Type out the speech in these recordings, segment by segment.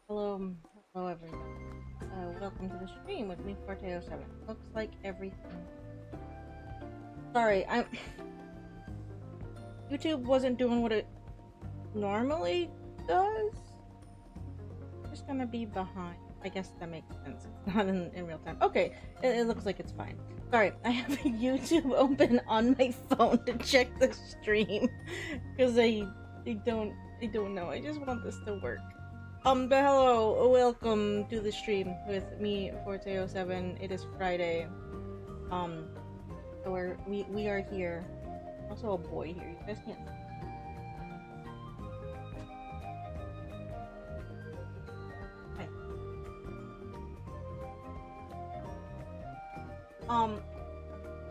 Hello, hello everyone. Welcome to the stream with me, Forte07. Looks like everything. Sorry, YouTube wasn't doing what it normally does. Just gonna be behind. I guess that makes sense. It's not in real time. Okay, it looks like it's fine. Sorry, I have YouTube open on my phone to check the stream because I don't know. I just want this to work. But hello, welcome to the stream with me, Forte07. It is Friday. So we are here. Also a boy here. You guys can't. Hi.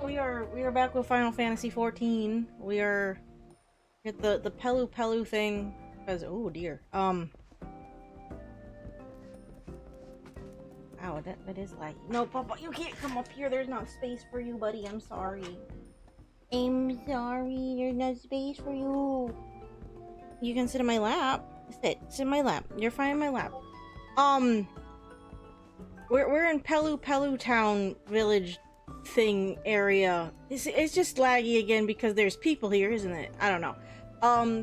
We are back with Final Fantasy 14. We are at the Pelupelu thing because oh dear. Ow, that is laggy. No, Papa, you can't come up here. There's not space for you, buddy. I'm sorry. I'm sorry. There's no space for you. You can sit in my lap. Sit in my lap. You're fine in my lap. We're in Pelupelu town village thing area. It's just laggy again because there's people here, isn't it? I don't know.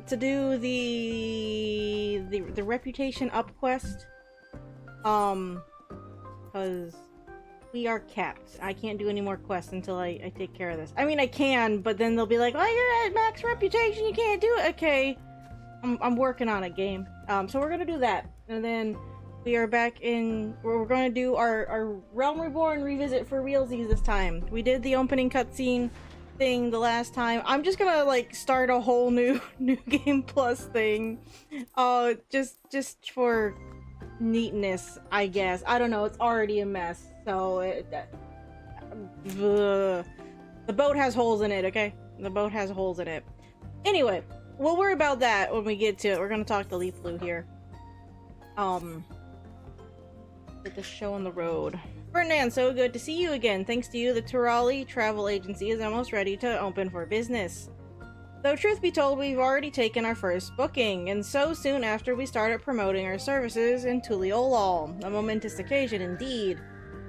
To do the reputation up quest. Because we are capped. I can't do any more quests until I take care of this. I mean, I can, but then they'll be like, oh, you're at max reputation, you can't do it. Okay. I'm working on it, game. So we're gonna do that. And then we are back in... We're gonna do our Realm Reborn revisit for realsies this time. We did the opening cutscene thing the last time. I'm just gonna, like, start a whole new game plus thing. Just for... neatness, I guess. I don't know, it's already a mess, so the boat has holes in it, okay? The boat has holes in it. Anyway, we'll worry about that when we get to it. We're gonna talk to Pelupelu here. Get the show on the road. Ferdinand, so good to see you again. Thanks to you, the Turali travel agency is almost ready to open for business. Though truth be told, we've already taken our first booking, and so soon after we started promoting our services in Tuliolol. A momentous occasion indeed.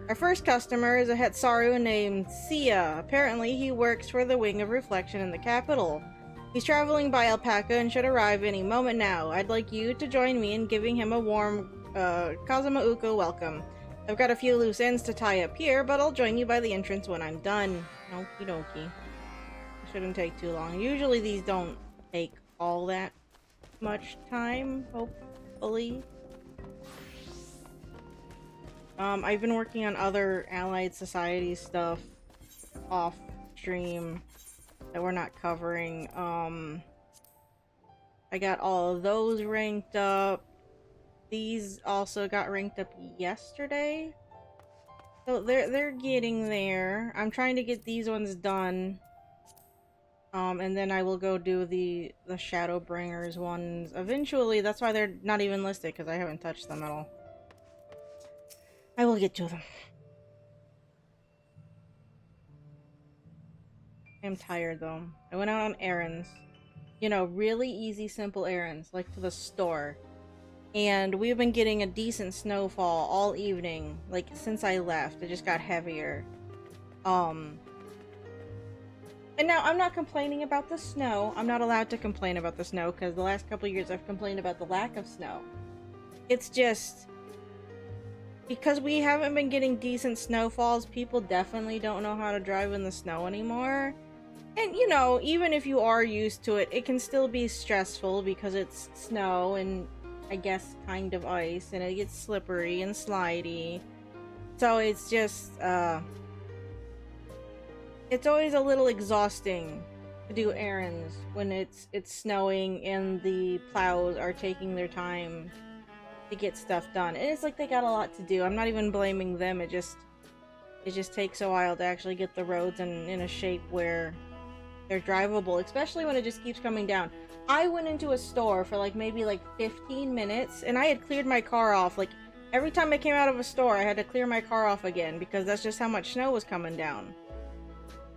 Our first customer is a Hetsaru named Sia. Apparently, he works for the Wing of Reflection in the capital. He's traveling by alpaca and should arrive any moment now. I'd like you to join me in giving him a warm Kazuma Uko welcome. I've got a few loose ends to tie up here, but I'll join you by the entrance when I'm done. Okie dokie. Shouldn't take too long. Usually these don't take all that much time, hopefully. I've been working on other Allied Society stuff off stream that we're not covering. I got all of those ranked up. These also got ranked up yesterday. So they're getting there. I'm trying to get these ones done. And then I will go do the Shadowbringers ones eventually. That's why they're not even listed, because I haven't touched them at all. I will get to them. I'm tired, though. I went out on errands. You know, really easy, simple errands, like to the store. And we've been getting a decent snowfall all evening, like, since I left. It just got heavier. And now, I'm not complaining about the snow. I'm not allowed to complain about the snow, because the last couple of years I've complained about the lack of snow. It's just... because we haven't been getting decent snowfalls, people definitely don't know how to drive in the snow anymore. And, you know, even if you are used to it, it can still be stressful, because it's snow and, I guess, kind of ice, and it gets slippery and slidey. So it's just, it's always a little exhausting to do errands when it's snowing and the plows are taking their time to get stuff done. And it's like they got a lot to do. I'm not even blaming them. It just takes a while to actually get the roads in a shape where they're drivable, especially when it just keeps coming down. I went into a store for like maybe like 15 minutes and I had cleared my car off. Like every time I came out of a store, I had to clear my car off again because that's just how much snow was coming down.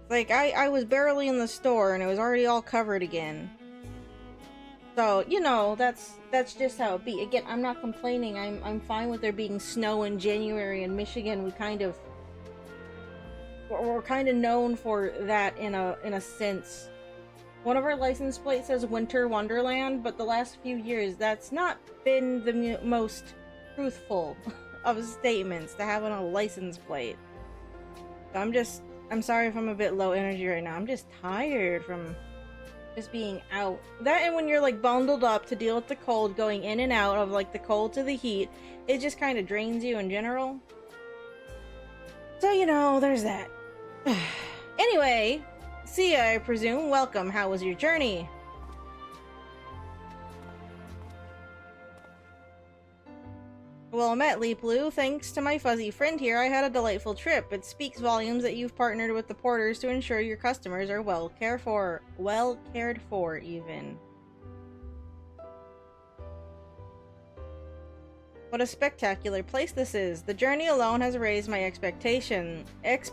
Like, I was barely in the store and it was already all covered again. So, you know, that's just how it be. Again, I'm not complaining. I'm fine with there being snow in January in Michigan. We're kind of known for that in a sense. One of our license plates says Winter Wonderland, but the last few years that's not been the most truthful of statements to have on a license plate. So I'm sorry if I'm a bit low energy right now. I'm just tired from just being out. That, and when you're like bundled up to deal with the cold, going in and out of like the cold to the heat, it just kind of drains you in general. So, you know, there's that. Anyway, see ya, I presume. Welcome. How was your journey? Well met, Pelupelu. Thanks to my fuzzy friend here, I had a delightful trip. It speaks volumes that you've partnered with the porters to ensure your customers are well cared for. Well cared for, even. What a spectacular place this is. The journey alone has raised my expectations. That's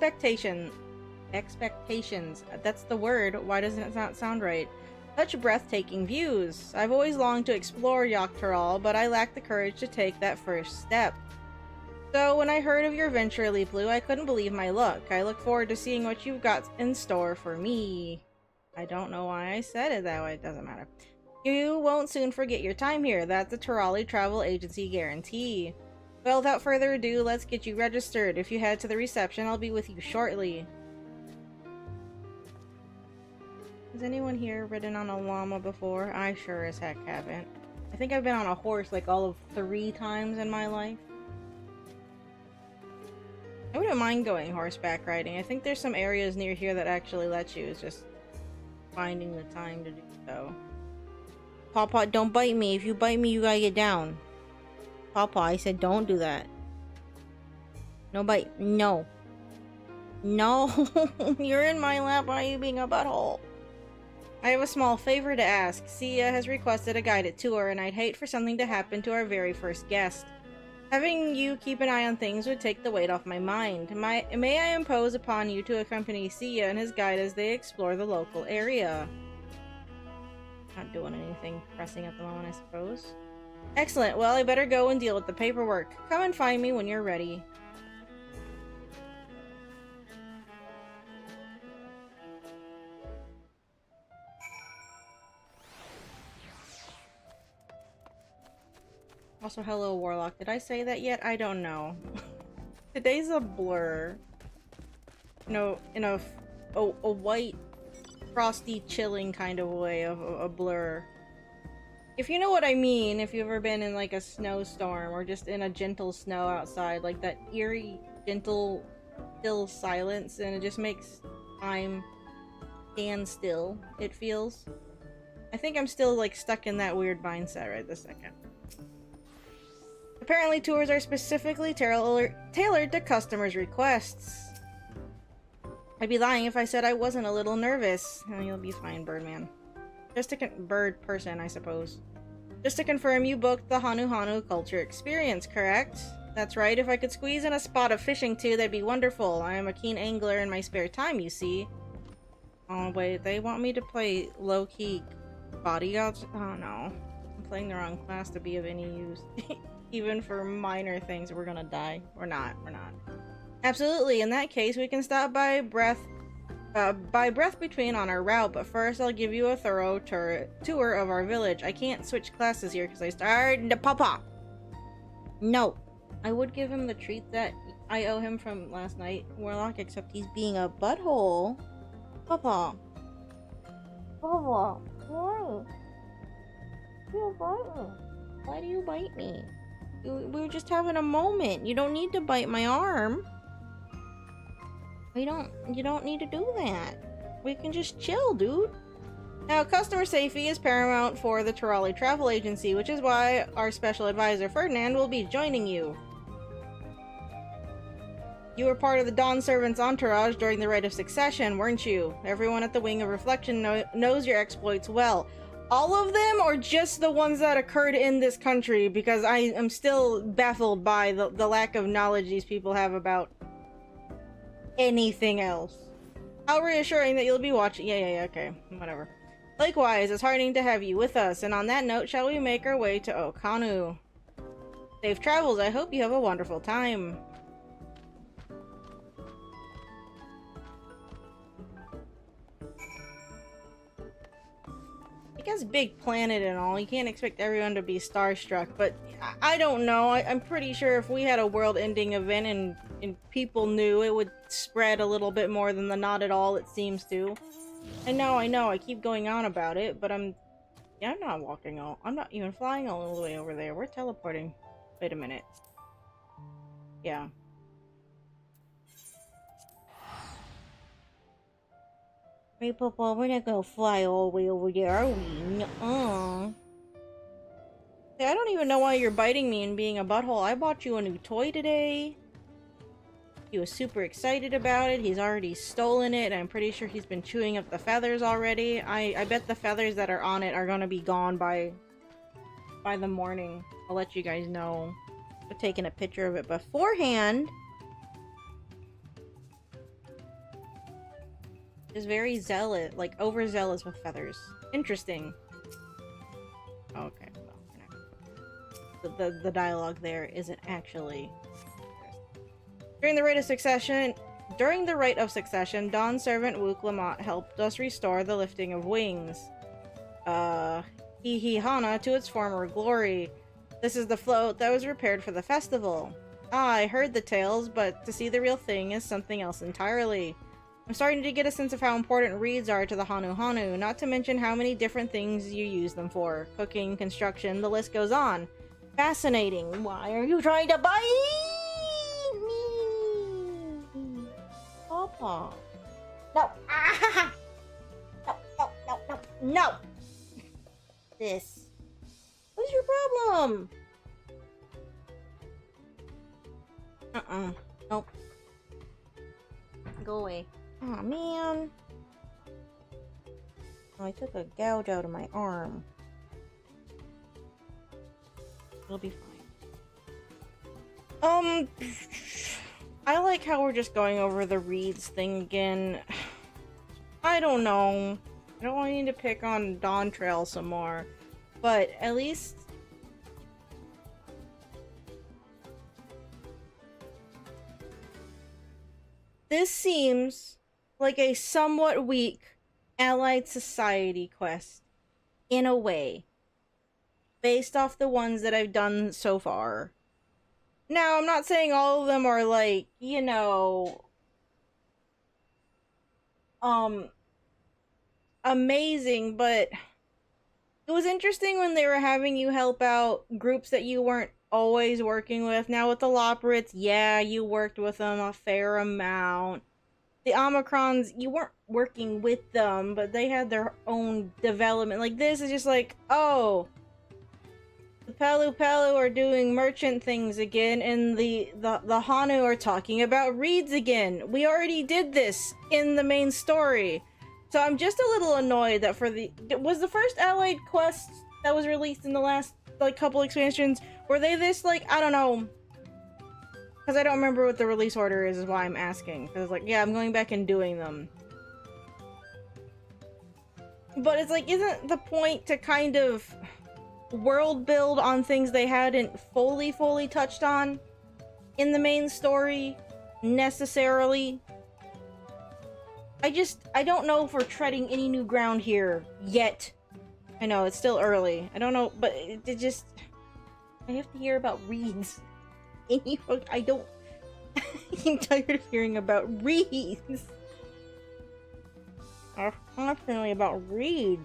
the word. Why doesn't it not sound right? Such breathtaking views. I've always longed to explore Dawntrail, but I lack the courage to take that first step. So when I heard of your venture, Pelupelu, I couldn't believe my luck. I look forward to seeing what you've got in store for me. I don't know why I said it that way. It doesn't matter. You won't soon forget your time here. That's the Dawntrail Travel Agency guarantee. Well, without further ado, let's get you registered. If you head to the reception, I'll be with you shortly. Has anyone here ridden on a llama before? I sure as heck haven't. I think I've been on a horse like all of 3 times in my life. I wouldn't mind going horseback riding. I think there's some areas near here that actually let you. It's just finding the time to do so. Pawpaw, don't bite me. If you bite me, you gotta get down. Pawpaw, I said don't do that. No bite. No. No. You're in my lap. Why are you being a butthole? I have a small favor to ask. Sia has requested a guided tour, and I'd hate for something to happen to our very first guest. Having you keep an eye on things would take the weight off my mind. May I impose upon you to accompany Sia and his guide as they explore the local area? Not doing anything pressing at the moment, I suppose. Excellent. Well, I better go and deal with the paperwork. Come and find me when you're ready. Also, hello, Warlock. Did I say that yet? I don't know. Today's a blur. No, in a white, frosty, chilling kind of way of a blur. If you know what I mean, if you've ever been in like a snowstorm or just in a gentle snow outside, like that eerie, gentle, still silence, and it just makes time stand still, it feels. I think I'm still like stuck in that weird mindset right this second. Apparently, tours are specifically tailored to customers' requests. I'd be lying if I said I wasn't a little nervous. Oh, you'll be fine, Birdman. Bird person, I suppose. Just to confirm, you booked the Hanu Culture Experience, correct? That's right. If I could squeeze in a spot of fishing too, that'd be wonderful. I am a keen angler in my spare time, you see. Oh, wait. They want me to play low-key bodyguards? Oh, no. I'm playing the wrong class to be of any use. Even for minor things, we're gonna die. We're not. Absolutely. In that case, we can stop by Breath Between on our route, but first I'll give you a thorough tour of our village. I can't switch classes here because I started to Papa. No. I would give him the treat that I owe him from last night, Warlock, except he's being a butthole. Papa. Papa. Why? You bite me. Why do you bite me? We were just having a moment. You don't need to bite my arm. You don't need to do that. We can just chill, dude. Now, customer safety is paramount for the Dawntrail Travel Agency, which is why our special advisor, Ferdinand, will be joining you. You were part of the Dawn Servant's entourage during the Rite of Succession, weren't you? Everyone at the Wing of Reflection knows your exploits well. All of them, or just the ones that occurred in this country? Because I am still baffled by the lack of knowledge these people have about anything else. How reassuring that you'll be watching. Yeah, okay. Whatever. Likewise, it's heartening to have you with us, and on that note, shall we make our way to Okanu? Safe travels, I hope you have a wonderful time. I guess big planet and all, you can't expect everyone to be starstruck, but I don't know. I'm pretty sure if we had a world-ending event and people knew, it would spread a little bit more than the not at all it seems to. I know, I keep going on about it, but I'm not walking all, I'm not even flying all the way over there. We're teleporting. Wait a minute. Yeah. Hey, Papa, we're not gonna fly all the way over there, are we? Nuh-uh. Hey, I don't even know why you're biting me and being a butthole. I bought you a new toy today. He was super excited about it. He's already stolen it. I'm pretty sure he's been chewing up the feathers already. I bet the feathers that are on it are gonna be gone by the morning. I'll let you guys know. I'm taking a picture of it beforehand. Is very zealous, like overzealous with feathers. Interesting. Okay, well, the dialogue there isn't actually. During the rite of succession, Dawn's servant Wook Lamont helped us restore the lifting of wings. Hana to its former glory. This is the float that was repaired for the festival. I heard the tales, but to see the real thing is something else entirely. I'm starting to get a sense of how important reeds are to the Hanu, not to mention how many different things you use them for. Cooking, construction, the list goes on. Fascinating. Why are you trying to bite me? Papa. No. Ah! No. This. What's your problem? Nope. Go away. Aw, man. Oh, I took a gouge out of my arm. It'll be fine. I like how we're just going over the reeds thing again. I don't know. I don't want you to pick on Dawntrail some more. But at least... this seems like a somewhat weak allied society quest, in a way, based off the ones that I've done so far. Now, I'm not saying all of them are like, you know, amazing, but it was interesting when they were having you help out groups that you weren't always working with. Now with the Loporrits, yeah, you worked with them a fair amount. The Omicrons, you weren't working with them, but they had their own development. Like, this is just like, oh, the Pelupelu are doing merchant things again, and the Hanu are talking about reeds again. We already did this in the main story. So I'm just a little annoyed that for the... was the first allied quest that was released in the last, like, couple expansions, were they this, like, I don't know... because I don't remember what the release order is why I'm asking. Because, like, yeah, I'm going back and doing them. But it's like, isn't the point to kind of world build on things they hadn't fully touched on in the main story, necessarily? I don't know if we're treading any new ground here, yet. I know, it's still early. I don't know, but it just... I have to hear about reeds. I don't... I'm tired of hearing about reeds. I'm constantly about reeds.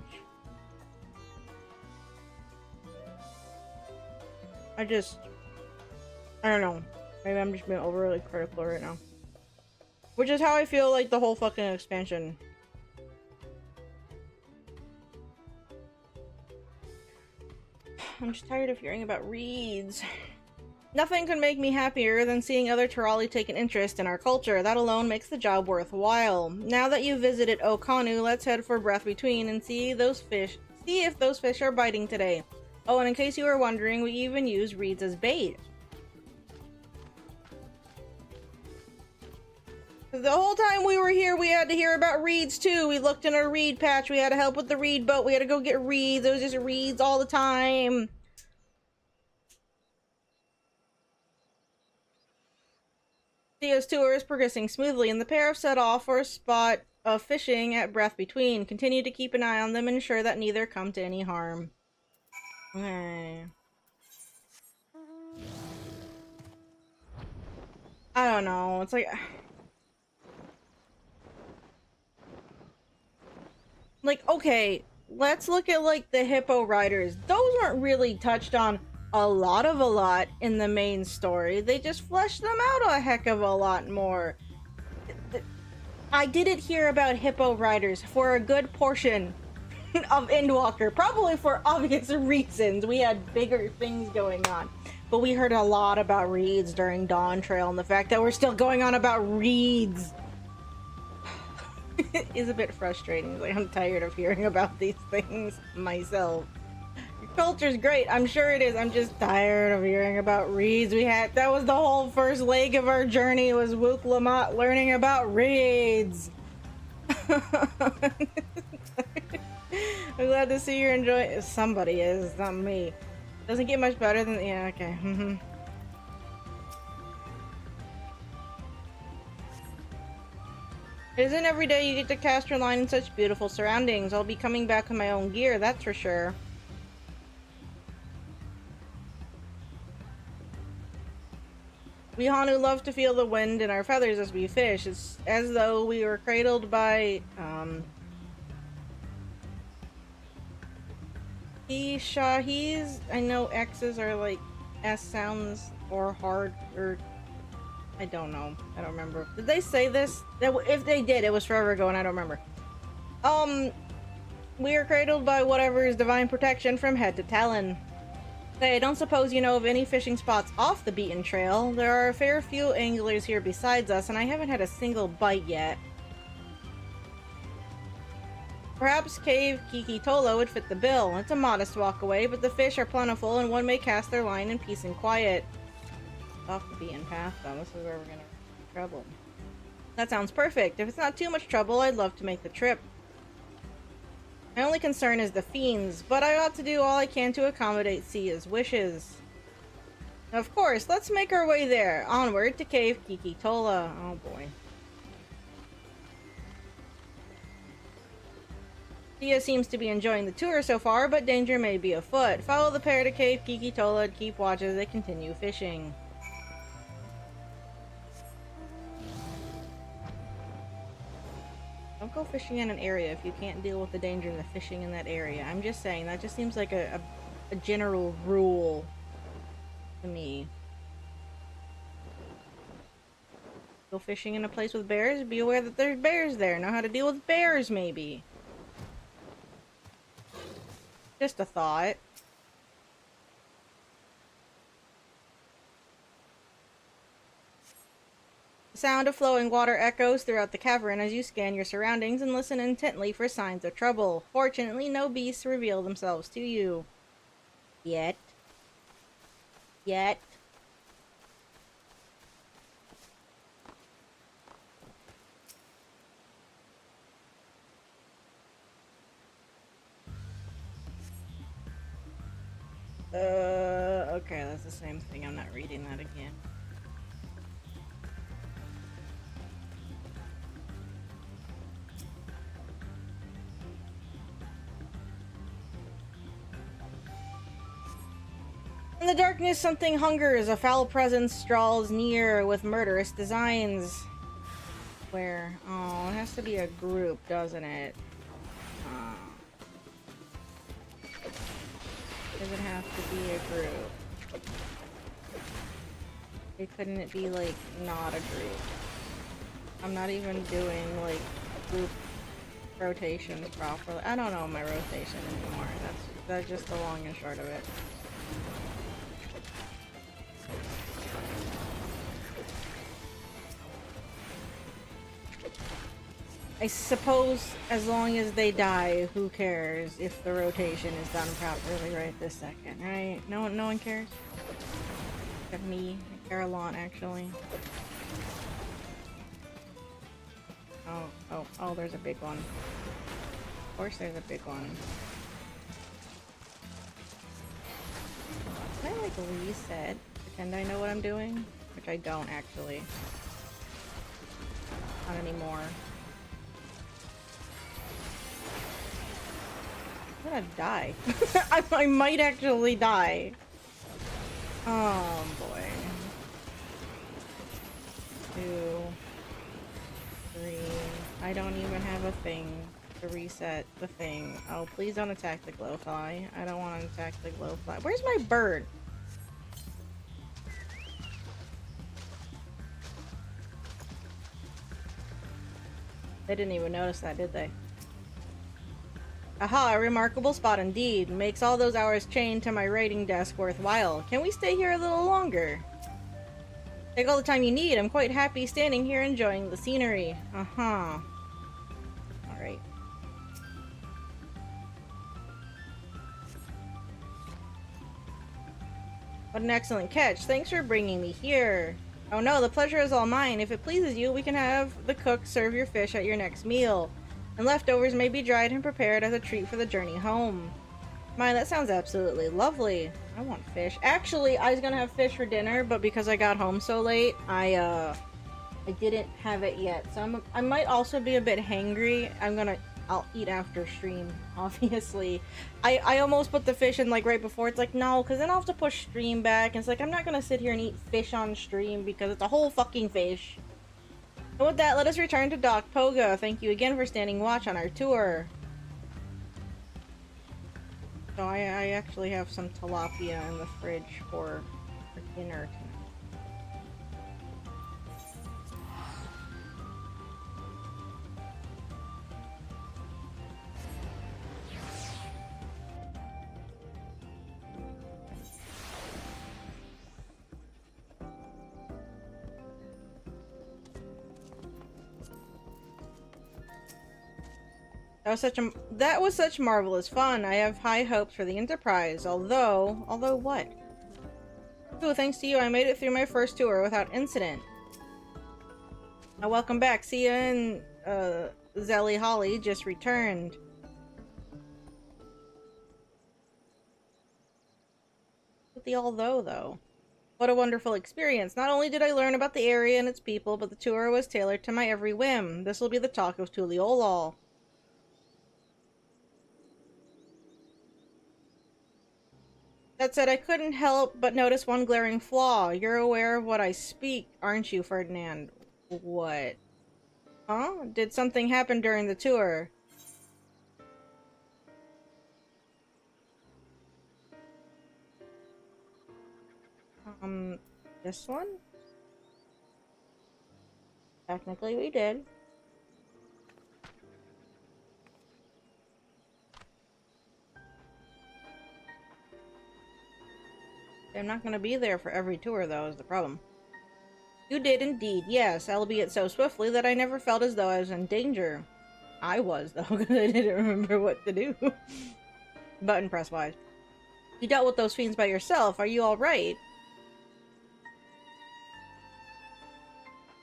I don't know. Maybe I'm just being overly critical right now. Which is how I feel like the whole fucking expansion. I'm just tired of hearing about reeds. Nothing could make me happier than seeing other Turali take an interest in our culture. That alone makes the job worthwhile. Now that you've visited Okanu, let's head for Breath Between and see if those fish are biting today. Oh, and in case you were wondering, we even use reeds as bait. The whole time we were here, we had to hear about reeds too. We looked in our reed patch. We had to help with the reed boat. We had to go get reeds. It was just reeds all the time. Theo's tour is progressing smoothly, and the pair have set off for a spot of fishing at Breath Between. Continue to keep an eye on them and ensure that neither come to any harm. Okay. I don't know. It's like, okay, let's look at, like, the hippo riders. Those weren't really touched on a lot in the main story. They just fleshed them out a heck of a lot more. I didn't hear about hippo riders for a good portion of Endwalker, probably for obvious reasons. We had bigger things going on. But we heard a lot about reeds during Dawntrail, and the fact that we're still going on about reeds is a bit frustrating. Like, I'm tired of hearing about these things myself. Your culture's great, I'm sure it is. I'm just tired of hearing about reeds. That was the whole first leg of our journey, was Wook Lamont learning about reeds. I'm glad to see you're enjoying. Somebody is, not me. Doesn't get much better than, yeah, okay. It isn't every day you get to cast your line in such beautiful surroundings. I'll be coming back with my own gear, that's for sure. We Hanu love to feel the wind in our feathers as we fish. It's as though we were cradled by, Shahis. I know X's are like S sounds or hard, or I don't know. I don't remember. Did they say this? If they did, it was forever ago and I don't remember. We are cradled by whatever is divine protection from head to talon. Hey, I don't suppose you know of any fishing spots off the beaten trail. There are a fair few anglers here besides us, and I haven't had a single bite yet. Perhaps Cave Kikitola would fit the bill. It's a modest walk away, but the fish are plentiful and one may cast their line in peace and quiet. Off the beaten path, though. This is where we're gonna run into trouble. That sounds perfect. If it's not too much trouble, I'd love to make the trip. My only concern is the fiends, but I ought to do all I can to accommodate Sia's wishes. Of course, let's make our way there. Onward to Cave Kikitola. Oh boy. Sia seems to be enjoying the tour so far, but danger may be afoot. Follow the pair to Cave Kikitola and keep watch as they continue fishing. Don't go fishing in an area if you can't deal with the danger of the fishing in that area. I'm just saying, that just seems like a general rule to me. Go fishing in a place with bears, be aware that there's bears there. Know how to deal with bears, maybe. Just a thought. The sound of flowing water echoes throughout the cavern as you scan your surroundings and listen intently for signs of trouble. Fortunately, no beasts reveal themselves to you. Yet. Okay, that's the same thing. I'm not reading that again. In the darkness, something hungers. A foul presence draws near with murderous designs. Where? Oh, it has to be a group, doesn't it? Does it have to be a group? Couldn't it be, like, not a group? I'm not even doing, like, group rotations properly. I don't know my rotation anymore. That's just the long and short of it. I suppose as long as they die, who cares if the rotation is done properly right this second, right? No one cares? Except me. I care a lot, actually. Oh, there's a big one. Of course there's a big one. Can I, like, reset? Pretend I know what I'm doing? Which I don't, actually. Not anymore. I'm gonna die. I might actually die. Oh, boy. 2, 3. I don't even have a thing to reset the thing. Oh, please don't attack the glowfly. I don't want to attack the glowfly. Where's my bird? They didn't even notice that, did they? Aha, a remarkable spot indeed. Makes all those hours chained to my writing desk worthwhile. Can we stay here a little longer? Take all the time you need. I'm quite happy standing here enjoying the scenery. Uh-huh. Alright. What an excellent catch. Thanks for bringing me here. Oh no, the pleasure is all mine. If it pleases you, we can have the cook serve your fish at your next meal. And leftovers may be dried and prepared as a treat for the journey home. My, that sounds absolutely lovely. I want fish. Actually, I was gonna have fish for dinner, but because I got home so late, I didn't have it yet. So I might also be a bit hangry. I'll eat after stream, obviously. I almost put the fish in, like, right before. It's like, no, because then I'll have to push stream back. And it's like, I'm not gonna sit here and eat fish on stream because it's a whole fucking fish. And with that, let us return to Dock Poga. Thank you again for standing watch on our tour. So I actually have some tilapia in the fridge for dinner tonight. That was such marvelous fun. I have high hopes for the Enterprise. Although what? Ooh, thanks to you, I made it through my first tour without incident. Now, welcome back. Sia and Zelly Holly just returned. With the although, though. What a wonderful experience. Not only did I learn about the area and its people, but the tour was tailored to my every whim. This will be the talk of Tuliolol. That said, I couldn't help but notice one glaring flaw. You're aware of what I speak, aren't you, Ferdinand? What? Huh? Did something happen during the tour? This one? Technically we did. I'm not gonna be there for every tour, though, is the problem. You did indeed, yes, albeit so swiftly that I never felt as though I was in danger. I was, though, because I didn't remember what to do. Button press-wise. You dealt with those fiends by yourself. Are you alright?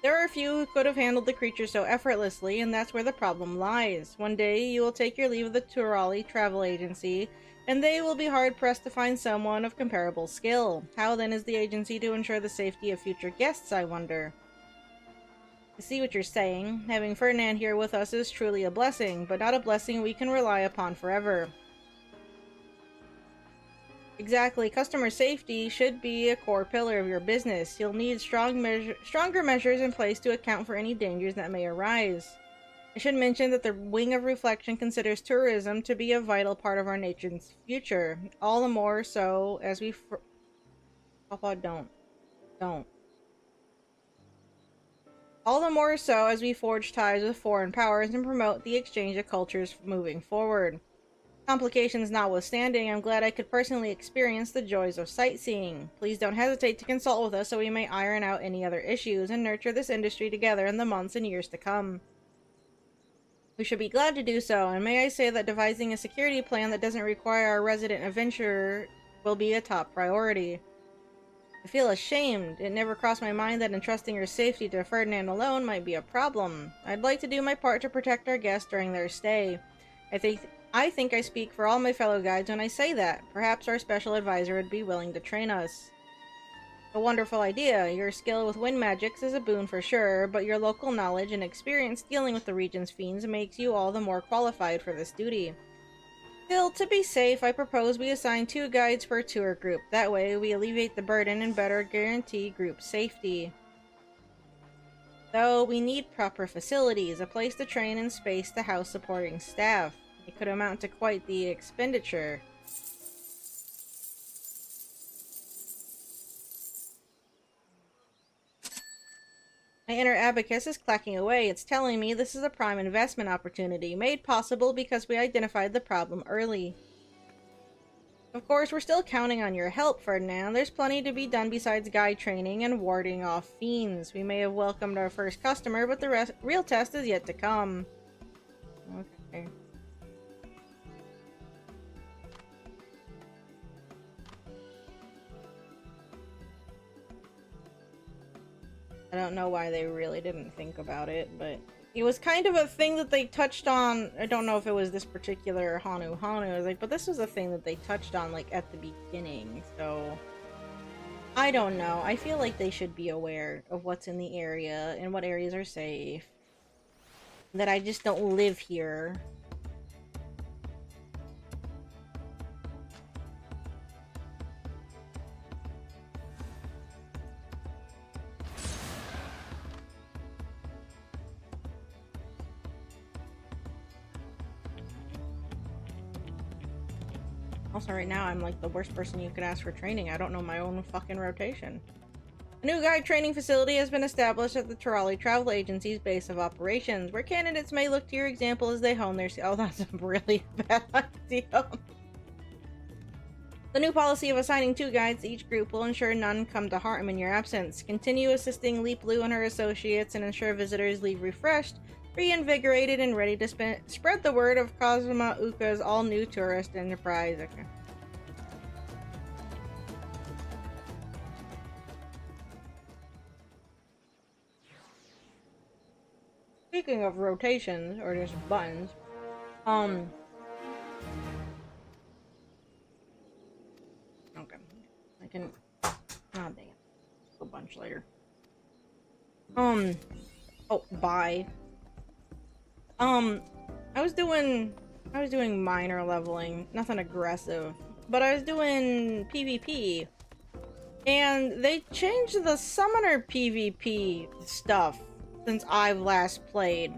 There are a few who could have handled the creature so effortlessly, and that's where the problem lies. One day, you will take your leave of the Turali Travel Agency, and they will be hard-pressed to find someone of comparable skill. How then is the agency to ensure the safety of future guests, I wonder? I see what you're saying. Having Ferdinand here with us is truly a blessing, but not a blessing we can rely upon forever. Exactly. Customer safety should be a core pillar of your business. You'll need stronger measures in place to account for any dangers that may arise. I should mention that the Wing of Reflection considers tourism to be a vital part of our nation's future. All the more so as we Papa, don't. All the more so as we forge ties with foreign powers and promote the exchange of cultures moving forward. Complications notwithstanding, I'm glad I could personally experience the joys of sightseeing. Please don't hesitate to consult with us so we may iron out any other issues and nurture this industry together in the months and years to come. We should be glad to do so, and may I say that devising a security plan that doesn't require our resident adventurer will be a top priority. I feel ashamed. It never crossed my mind that entrusting your safety to Ferdinand alone might be a problem. I'd like to do my part to protect our guests during their stay. I think I speak for all my fellow guides when I say that. Perhaps our special advisor would be willing to train us. A wonderful idea. Your skill with wind magics is a boon for sure, but your local knowledge and experience dealing with the region's fiends makes you all the more qualified for this duty. Still, to be safe, I propose we assign 2 guides per tour group. That way, we alleviate the burden and better guarantee group safety. Though, we need proper facilities, a place to train and space to house supporting staff. It could amount to quite the expenditure. My inner abacus is clacking away. It's telling me this is a prime investment opportunity, made possible because we identified the problem early. Of course, we're still counting on your help, Ferdinand. There's plenty to be done besides guide training and warding off fiends. We may have welcomed our first customer, but the real test is yet to come. Okay. I don't know why they really didn't think about it, but it was kind of a thing that they touched on. I don't know if it was this particular Hanu. I was like, but this was a thing that they touched on, like, at the beginning, so... I don't know. I feel like they should be aware of what's in the area and what areas are safe. That I just don't live here. Also, right now, I'm like the worst person you could ask for training. I don't know my own fucking rotation. A new guide training facility has been established at the Dawntrail Travel Agency's base of operations, where candidates may look to your example as they hone their... Oh, that's a really bad idea. The new policy of assigning 2 guides to each group will ensure none come to harm in your absence. Continue assisting Pelupelu and her associates and ensure visitors leave refreshed, reinvigorated, and ready to spread the word of Kazuma Uka's all-new tourist enterprise. Okay. Speaking of rotations, or just buttons, okay. I can... Oh, dang it. A bunch later. Oh, bye. I was doing minor leveling, nothing aggressive, but I was doing PvP, and they changed the summoner PvP stuff since I've last played.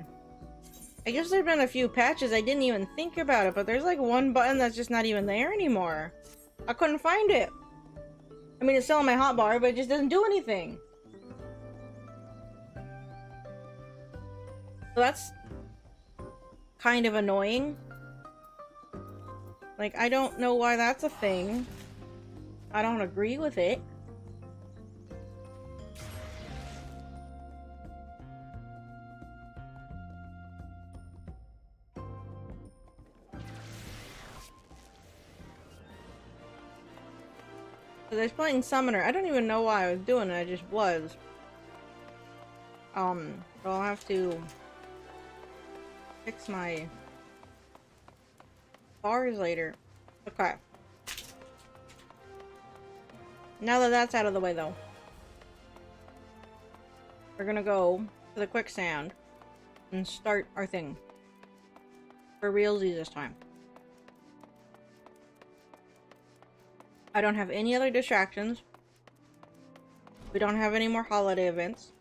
I guess there's been a few patches, I didn't even think about it, but there's like one button that's just not even there anymore. I couldn't find it. I mean, it's still on my hotbar, but it just doesn't do anything. So that's kind of annoying. Like, I don't know why that's a thing. I don't agree with it. So there's playing Summoner. I don't even know why I was doing it, I just was. So I'll have to fix my bars later. Okay. Now that that's out of the way, though, we're gonna go to the quicksand and start our thing. For realsies this time. I don't have any other distractions. We don't have any more holiday events.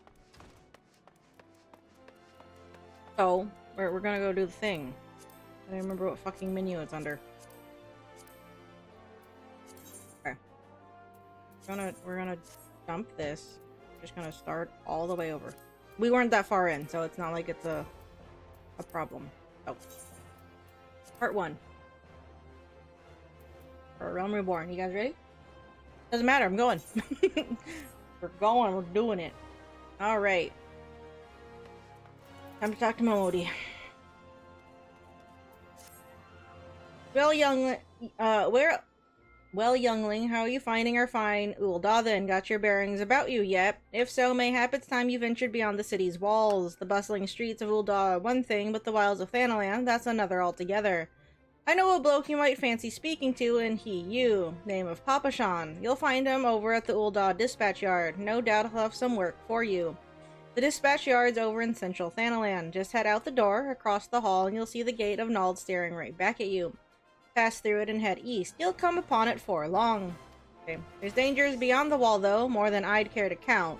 So, we're gonna go do the thing. I don't remember what fucking menu it's under. Okay. We're gonna dump this. Just gonna start all the way over. We weren't that far in, so it's not like it's a problem. Oh. Part 1. For Realm Reborn. You guys ready? Doesn't matter, I'm going. We're going, we're doing it. Alright. Time to talk to Momodi. Well, Well, youngling, how are you finding our fine Ul'dah then? Got your bearings about you yet? If so, mayhap it's time you ventured beyond the city's walls. The bustling streets of Ul'dah are one thing, but the wilds of Thanalan, that's another altogether. I know a bloke you might fancy speaking to, and he you. Name of Papashan. You'll find him over at the Ul'dah Dispatch Yard. No doubt he'll have some work for you. The dispatch yard's over in central Thanalan. Just head out the door, across the hall, and you'll see the gate of Nald staring right back at you. Pass through it and head east. You'll come upon it for long. Okay. There's dangers beyond the wall, though, more than I'd care to count.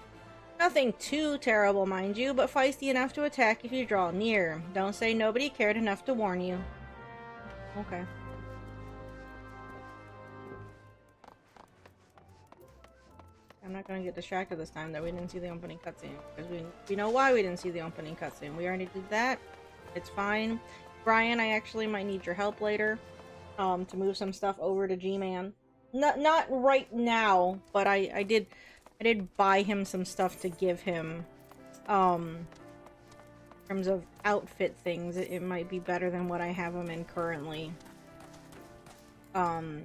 Nothing too terrible, mind you, but feisty enough to attack if you draw near. Don't say nobody cared enough to warn you. Okay. I'm not gonna get distracted this time that we didn't see the opening cutscene. Because we know why we didn't see the opening cutscene. We already did that. It's fine. Brian, I actually might need your help later. To move some stuff over to G-Man. Not right now, but I did buy him some stuff to give him. In terms of outfit things, it might be better than what I have him in currently. But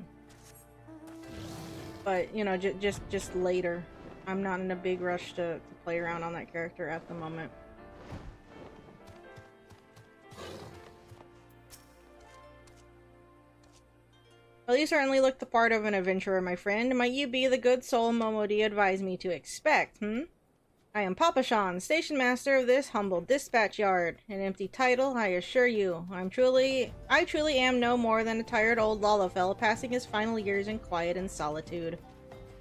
you know, just later. I'm not in a big rush to play around on that character at the moment. Well, you certainly look the part of an adventurer, my friend. Might you be the good soul Momodi advised me to expect, I am Papashan, station master of this humble dispatch yard. An empty title, I assure you. I truly am no more than a tired old Lalafell passing his final years in quiet and solitude.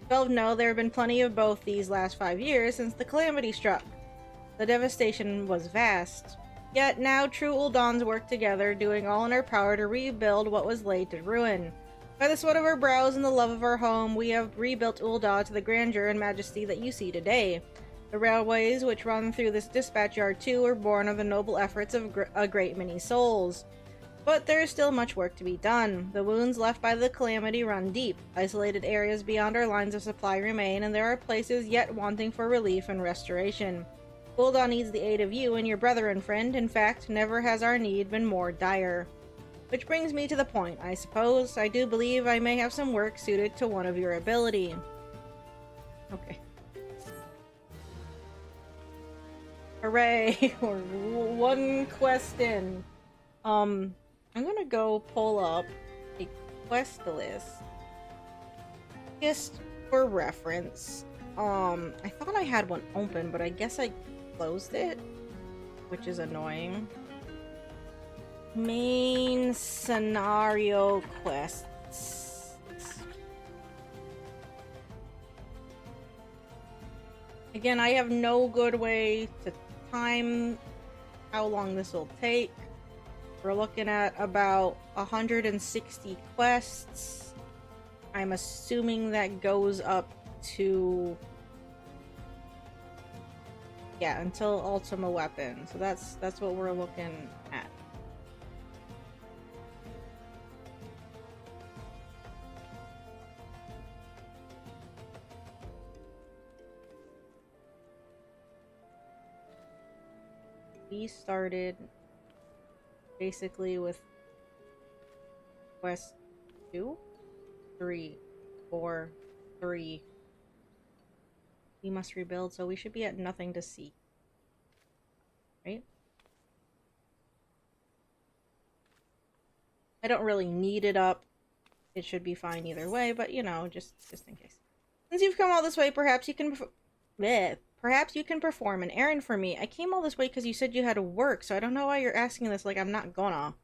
Well, no, there have been plenty of both these last 5 years since the calamity struck. The devastation was vast. Yet now true Uldans work together, doing all in our power to rebuild what was laid to ruin. By the sweat of our brows and the love of our home, we have rebuilt Ul'dah to the grandeur and majesty that you see today. The railways which run through this dispatch yard too were born of the noble efforts of a great many souls. But there is still much work to be done. The wounds left by the calamity run deep. Isolated areas beyond our lines of supply remain, and there are places yet wanting for relief and restoration. Ul'dah needs the aid of you and your brethren, friend. In fact, never has our need been more dire. Which brings me to the point, I suppose. I do believe I may have some work suited to one of your ability. Okay. Hooray! We're one quest in. I'm gonna go pull up a quest list. Just for reference. I thought I had one open, but I guess I closed it. Which is annoying. Main scenario quests. Again, I have no good way to time how long this will take. We're looking at about 160 quests. I'm assuming that goes up to... yeah, until Ultima Weapon. So that's what we're looking at. We started basically with quest 2, 3, 4, 3. We must rebuild, so we should be at nothing to see. Right? I don't really need it up. It should be fine either way, but you know, just in case. Since you've come all this way, perhaps you can perform an errand for me. I came all this way because you said you had to work, so I don't know why you're asking this like I'm not gonna.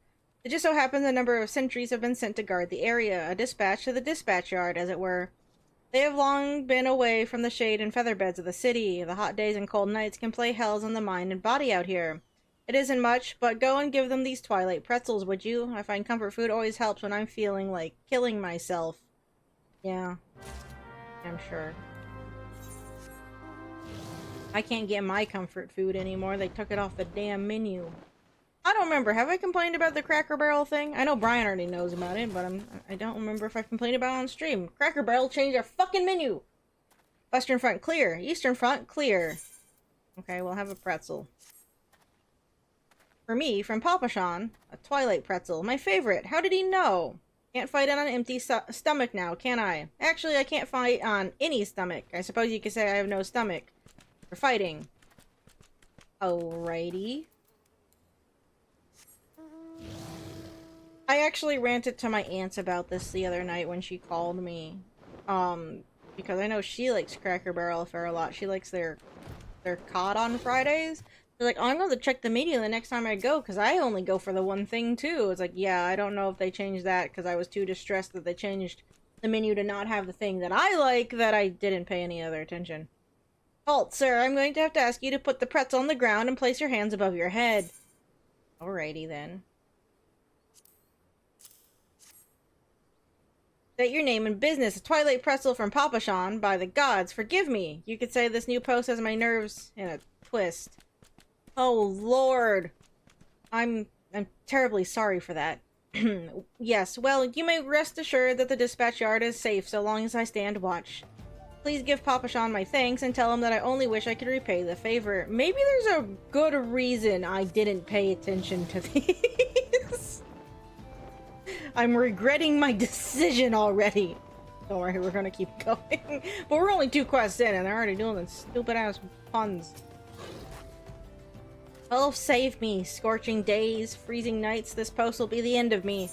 It just so happens a number of sentries have been sent to guard the area, a dispatch to the dispatch yard, as it were. They have long been away from the shade and featherbeds of the city. The hot days and cold nights can play hells on the mind and body out here. It isn't much, but go and give them these twilight pretzels, would you? I find comfort food always helps when I'm feeling like killing myself. Yeah, I'm sure. I can't get my comfort food anymore. They took it off the damn menu. I don't remember. Have I complained about the Cracker Barrel thing? I know Brian already knows about it, but I don't remember if I complained about it on stream. Cracker Barrel changed their fucking menu! Western front clear. Eastern front clear. Okay, we'll have a pretzel. For me, from Papashan, a twilight pretzel. My favorite. How did he know? Can't fight on an empty stomach now, can I? Actually, I can't fight on any stomach. I suppose you could say I have no stomach for fighting. Alrighty. I actually ranted to my aunts about this the other night when she called me. Because I know she likes Cracker Barrel fare a lot. She likes their cod on Fridays. They're like, oh, I'm going to check the menu the next time I go, because I only go for the one thing, too. It's like, yeah, I don't know if they changed that, because I was too distressed that they changed the menu to not have the thing that I like, that I didn't pay any other attention. Halt, sir, I'm going to have to ask you to put the pretzel on the ground and place your hands above your head. Alrighty, then. State your name and business. A Twilight pretzel from Papa Sean. By the gods, forgive me. You could say this new post has my nerves in a twist. Oh, Lord. I'm terribly sorry for that. Yes, well, you may rest assured that the dispatch yard is safe so long as I stand watch. Please give Papa Sean my thanks and tell him that I only wish I could repay the favor. Maybe there's a good reason I didn't pay attention to these. I'm regretting my decision already. Don't worry, we're gonna keep going. But we're only 2 quests in and they're already doing the stupid-ass puns. Oh, save me. Scorching days, freezing nights. This post will be the end of me.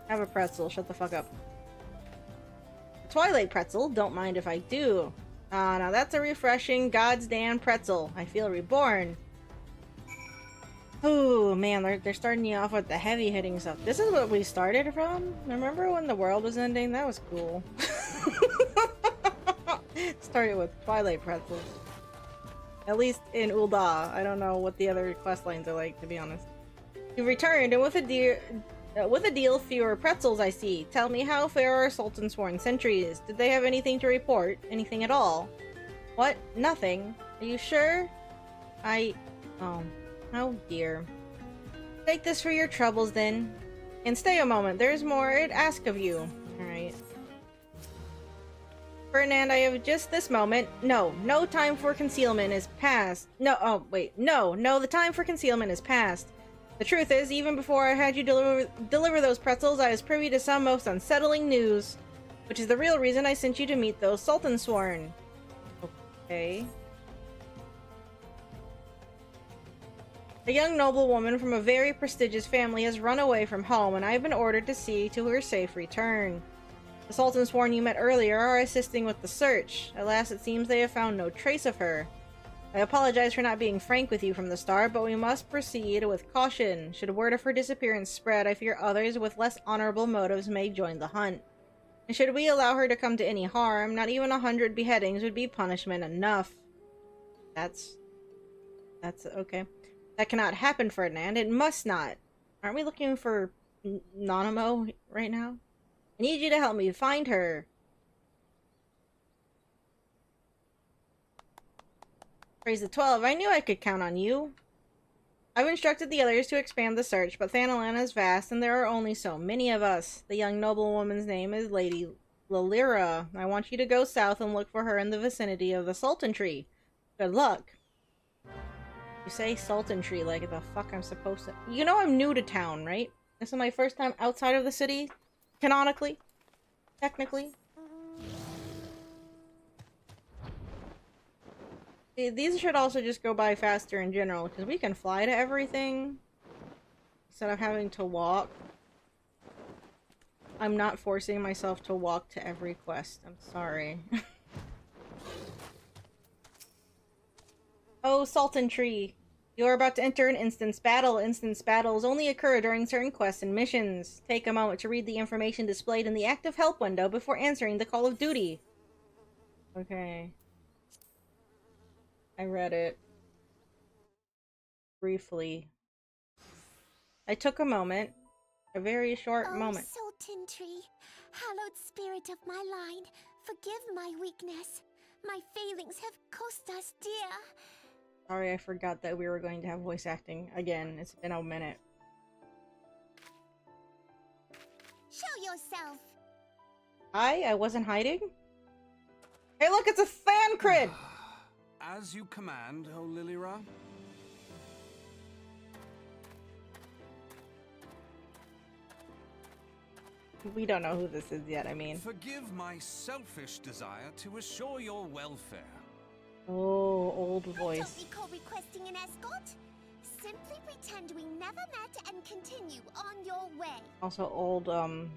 Have a pretzel. Shut the fuck up. Twilight pretzel. Don't mind if I do. Ah, now that's a refreshing God's damn pretzel. I feel reborn. Oh, man. They're starting you off with the heavy-hitting stuff. This is what we started from? Remember when the world was ending? That was cool. Started with Twilight pretzels. At least in Ul'dah. I don't know what the other quest lines are like, to be honest. You returned, and with a deal fewer pretzels, I see. Tell me, how fair are Sultan-sworn sentries? Did they have anything to report? Anything at all? What? Nothing? Are you sure? Oh. Oh dear. Take this for your troubles, then. And stay a moment. There's more I'd ask of you. Alright. Ferdinand, I have just this moment. No time for concealment is past. No, the time for concealment is past. The truth is, even before I had you deliver those pretzels, I was privy to some most unsettling news. Which is the real reason I sent you to meet those Sultan-sworn. Okay. A young noblewoman from a very prestigious family has run away from home, and I have been ordered to see to her safe return. The Sultan-sworn you met earlier are assisting with the search. Alas, it seems they have found no trace of her. I apologize for not being frank with you from the start, but we must proceed with caution. Should word of her disappearance spread, I fear others with less honorable motives may join the hunt. And should we allow her to come to any harm, not even 100 beheadings would be punishment enough. That's okay. That cannot happen, Ferdinand. It must not. Aren't we looking for Nanamo right now? I need you to help me find her. Praise the 12. I knew I could count on you. I've instructed the others to expand the search, but Thanalana is vast and there are only so many of us. The young noblewoman's name is Lady Lilira. I want you to go south and look for her in the vicinity of the Sultan Tree. Good luck. You say Sultan Tree like the fuck I'm supposed to... You know I'm new to town, right? This is my first time outside of the city. Canonically. Technically. These should also just go by faster in general, because we can fly to everything instead of having to walk. I'm not forcing myself to walk to every quest. I'm sorry. Oh, Sultan Tree. You are about to enter an instance battle. Instance battles only occur during certain quests and missions. Take a moment to read the information displayed in the active help window before answering the call of duty. Okay. I read it. Briefly. I took a moment. A very short moment. Sultan Tree, hallowed spirit of my line, forgive my weakness. My failings have cost us dear. Sorry, I forgot that we were going to have voice acting. Again, it's been a minute. Show yourself! I wasn't hiding? Hey look, it's a fan crit! As you command, O Lilira. We don't know who this is yet, I mean. Forgive my selfish desire to assure your welfare. Oh, old I don't voice. recall requesting an escort. Simply pretend we never met and continue on your way. Also old, don't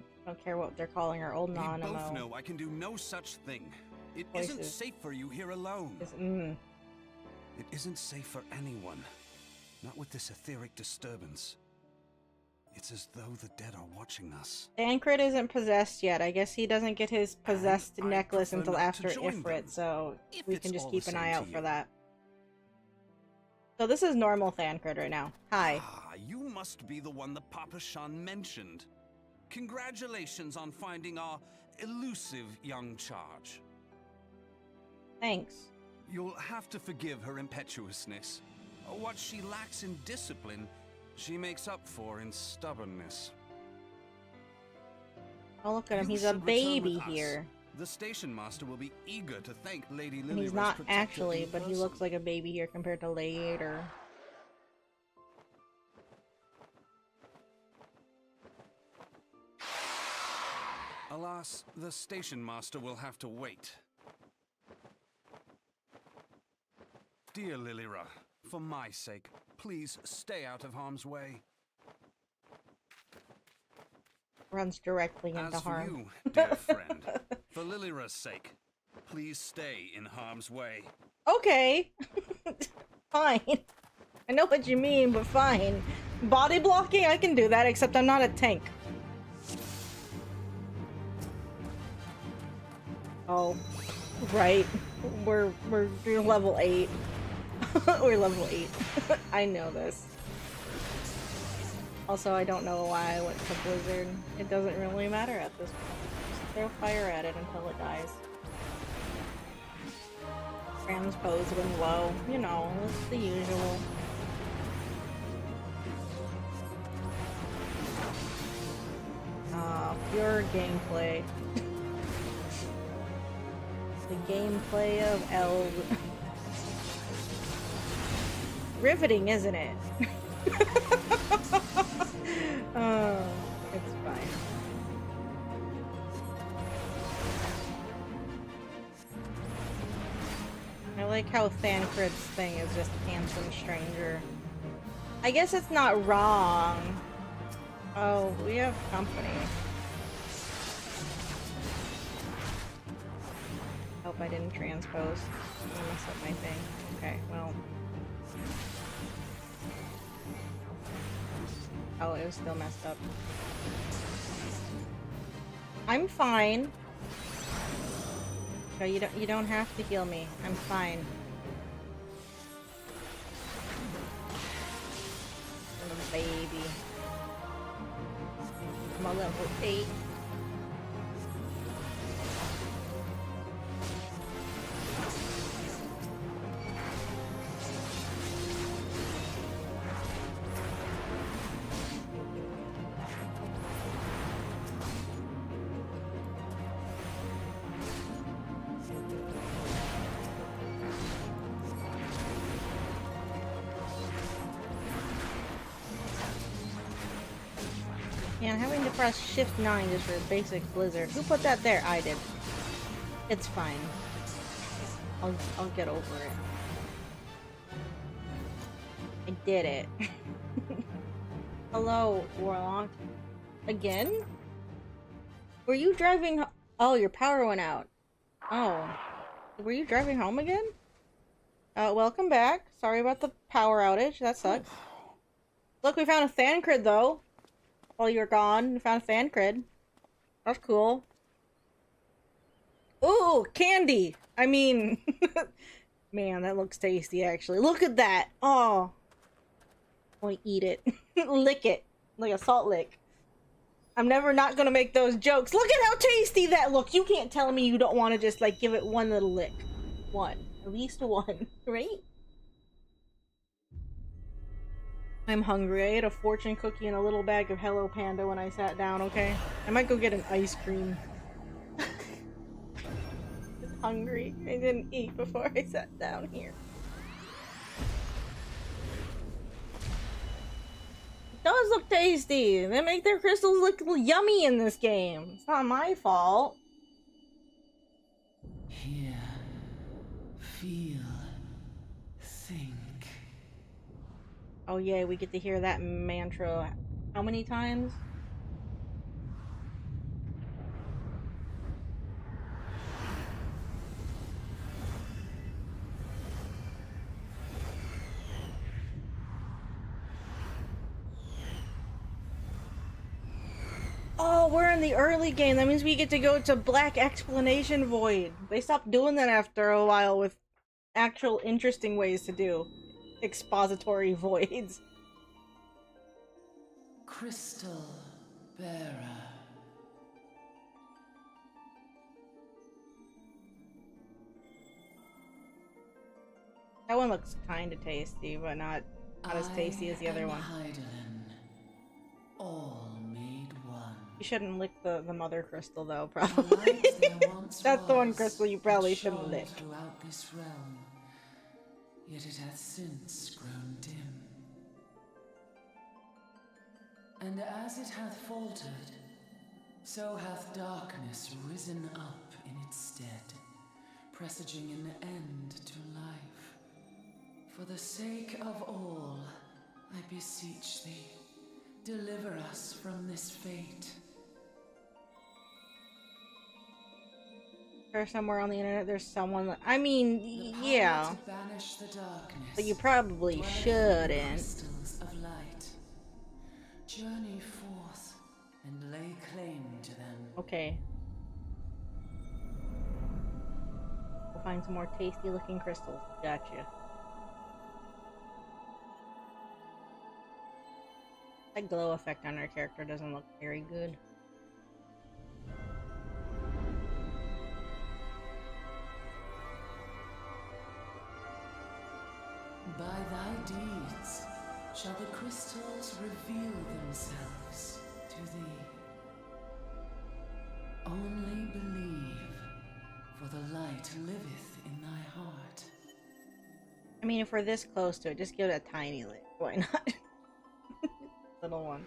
care what they're calling her, old We non-emo. both know I can do no such thing. It Voices. isn't safe for you here alone. It isn't safe for anyone. Not with this etheric disturbance. It's as though the dead are watching us. Thancred isn't possessed yet. I guess he doesn't get his possessed And I'd necklace prefer until not to after join Ifrit, them, so if we it's can just all keep the an same eye to out for you. that. So this is normal Thancred right now. Hi. Ah, you must be the one that Papa Shan mentioned. Congratulations on finding our elusive young charge. Thanks. You'll have to forgive her impetuousness. What she lacks in discipline, she makes up for in stubbornness. Oh, look at him. You He's a should return baby with us. here. The station master will be eager to thank Lady Lily. And he's not actually, but he looks like a baby here compared to later. Alas, the station master will have to wait. Dear Lilira, for my sake, please stay out of harm's way. Runs directly into As for harm. you, dear friend, for Lilira's sake, please stay in harm's way. Okay. Fine. I know what you mean, but fine. Body blocking, I can do that, except I'm not a tank. Oh, right. We're level 8. We're level 8. I know this. Also, I don't know why I went to Blizzard. It doesn't really matter at this point. Just throw fire at it until it dies. Transpose when low. You know, it's the usual. Pure gameplay. The gameplay of Eld. Riveting, isn't it? It's fine. I like how Thancred's thing is just handsome stranger. I guess it's not wrong. Oh, we have company. Hope I didn't transpose. I messed up my thing. Okay, well. Oh, it was still messed up. I'm fine. No, you don't have to heal me. I'm fine. I'm a baby. I'm a level 8. Yeah, I'm having to press Shift 9 just for a basic Blizzard. Who put that there? I did. It's fine. I'll get over it. I did it. Hello, Warlock. Again? Were you driving oh, your power went out. Oh. Were you driving home again? Welcome back. Sorry about the power outage. That sucks. Look, we found a Thancred, though. While you were gone, we found a Thancred. That's cool. Ooh, candy! I mean... Man, that looks tasty, actually. Look at that! Oh. I want to eat it. Lick it. Like a salt lick. I'm never not gonna make those jokes. Look at how tasty that looks! You can't tell me you don't want to just, like, give it one little lick. One. At least one. Right? I'm hungry. I ate a fortune cookie and a little bag of Hello Panda when I sat down, okay? I might go get an ice cream. I'm hungry. I didn't eat before I sat down here. It does does look tasty. They make their crystals look yummy in this game. It's not my fault. Hear, feel, think. Oh yeah, we get to hear that mantra how many times? Oh, we're in the early game. That means we get to go to Black Explanation Void. They stopped doing that after a while with actual interesting ways to do expository voids. Crystal bearer. That one looks kind of tasty, but not as tasty as the other one. Heidelin, all made one. You shouldn't lick the mother crystal though, probably. That's the one crystal you probably shouldn't lick. Throughout this realm, yet it hath since grown dim. And as it hath faltered, so hath darkness risen up in its stead, presaging an end to life. For the sake of all, I beseech thee, deliver us from this fate. Or somewhere on the internet there's someone that, I mean, yeah. To banish the darkness, But you probably shouldn't. crystals of light. Journey forth and lay claim to them. Okay. We'll find some more tasty looking crystals. Gotcha. That glow effect on our character doesn't look very good. By thy deeds shall the crystals reveal themselves to thee. Only believe, for the light liveth in thy heart. I mean, if we're this close to it, just give it a tiny lick. Why not? Little one.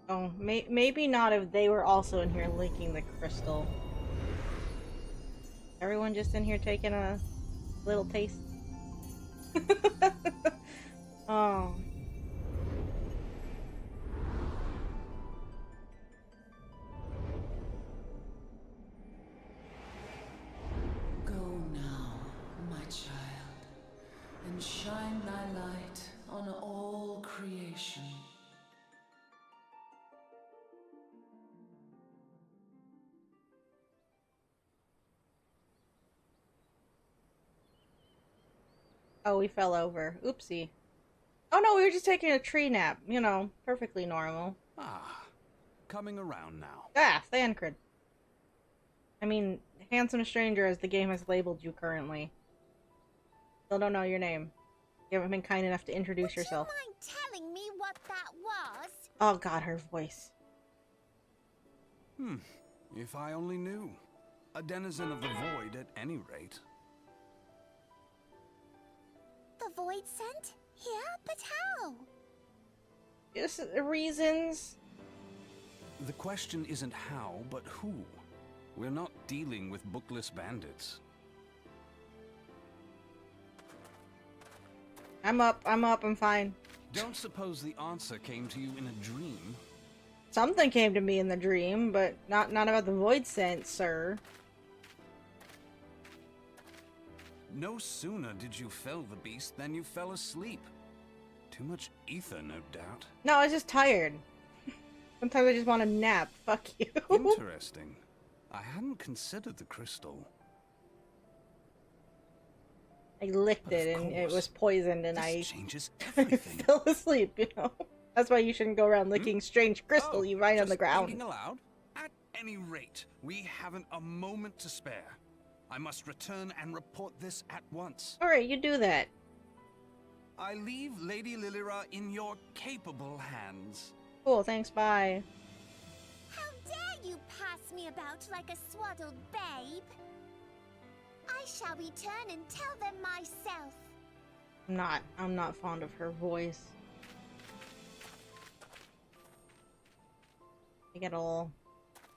Oh, maybe not if they were also in here licking the crystal. Everyone just in here taking a little taste. Oh. Go now, my child, and shine thy light on all creation. Oh, we fell over. Oopsie. Oh no, we were just taking a tree nap. You know, perfectly normal. Ah, coming around now. Ah, Thancred. I mean, handsome stranger as the game has labeled you currently. Still don't know your name. You haven't been kind enough to introduce yourself. Would you mind telling me what that was? Oh god, her voice. If I only knew. A denizen of the void at any rate. The void sent? Here? But how? Just reasons. The question isn't how, but who. We're not dealing with bookless bandits. I'm up, I'm fine. Don't suppose the answer came to you in a dream? Something came to me in the dream, but not about the void sense, sir. No sooner did you fell the beast than you fell asleep. Too much ether, no doubt. No, I was just tired. Sometimes I just want to nap. Fuck you. Interesting. I hadn't considered the crystal. I licked it and it was poisoned and This I changes everything. fell asleep, you know? That's why you shouldn't go around licking strange crystal you find on the just ground. thinking aloud? At any rate, we haven't a moment to spare. I must return and report this at once. Alright, you do that. I leave Lady Lilira in your capable hands. Cool, thanks, bye. How dare you pass me about like a swaddled babe? I shall return and tell them myself. I'm not fond of her voice. I get all...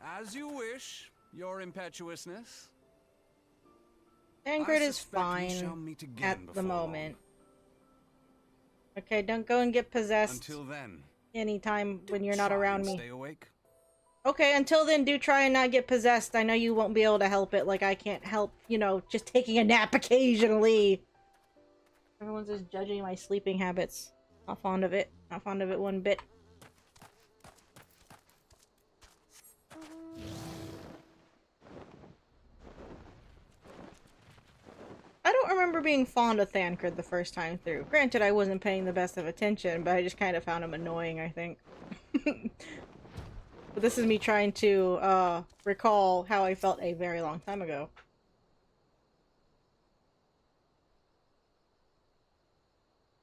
As you wish, your impetuousness. Tancred is fine at the moment. Okay, don't go and get possessed. Until then. Anytime when you're not around me. Stay awake. Okay, until then, do try and not get possessed. I know you won't be able to help it, like I can't help, you know, just taking a nap occasionally. Everyone's just judging my sleeping habits. Not fond of it. Not fond of it one bit. I don't remember being fond of Thancred the first time through. Granted, I wasn't paying the best of attention, but I just kind of found him annoying, I think. But this is me trying to, recall how I felt a very long time ago.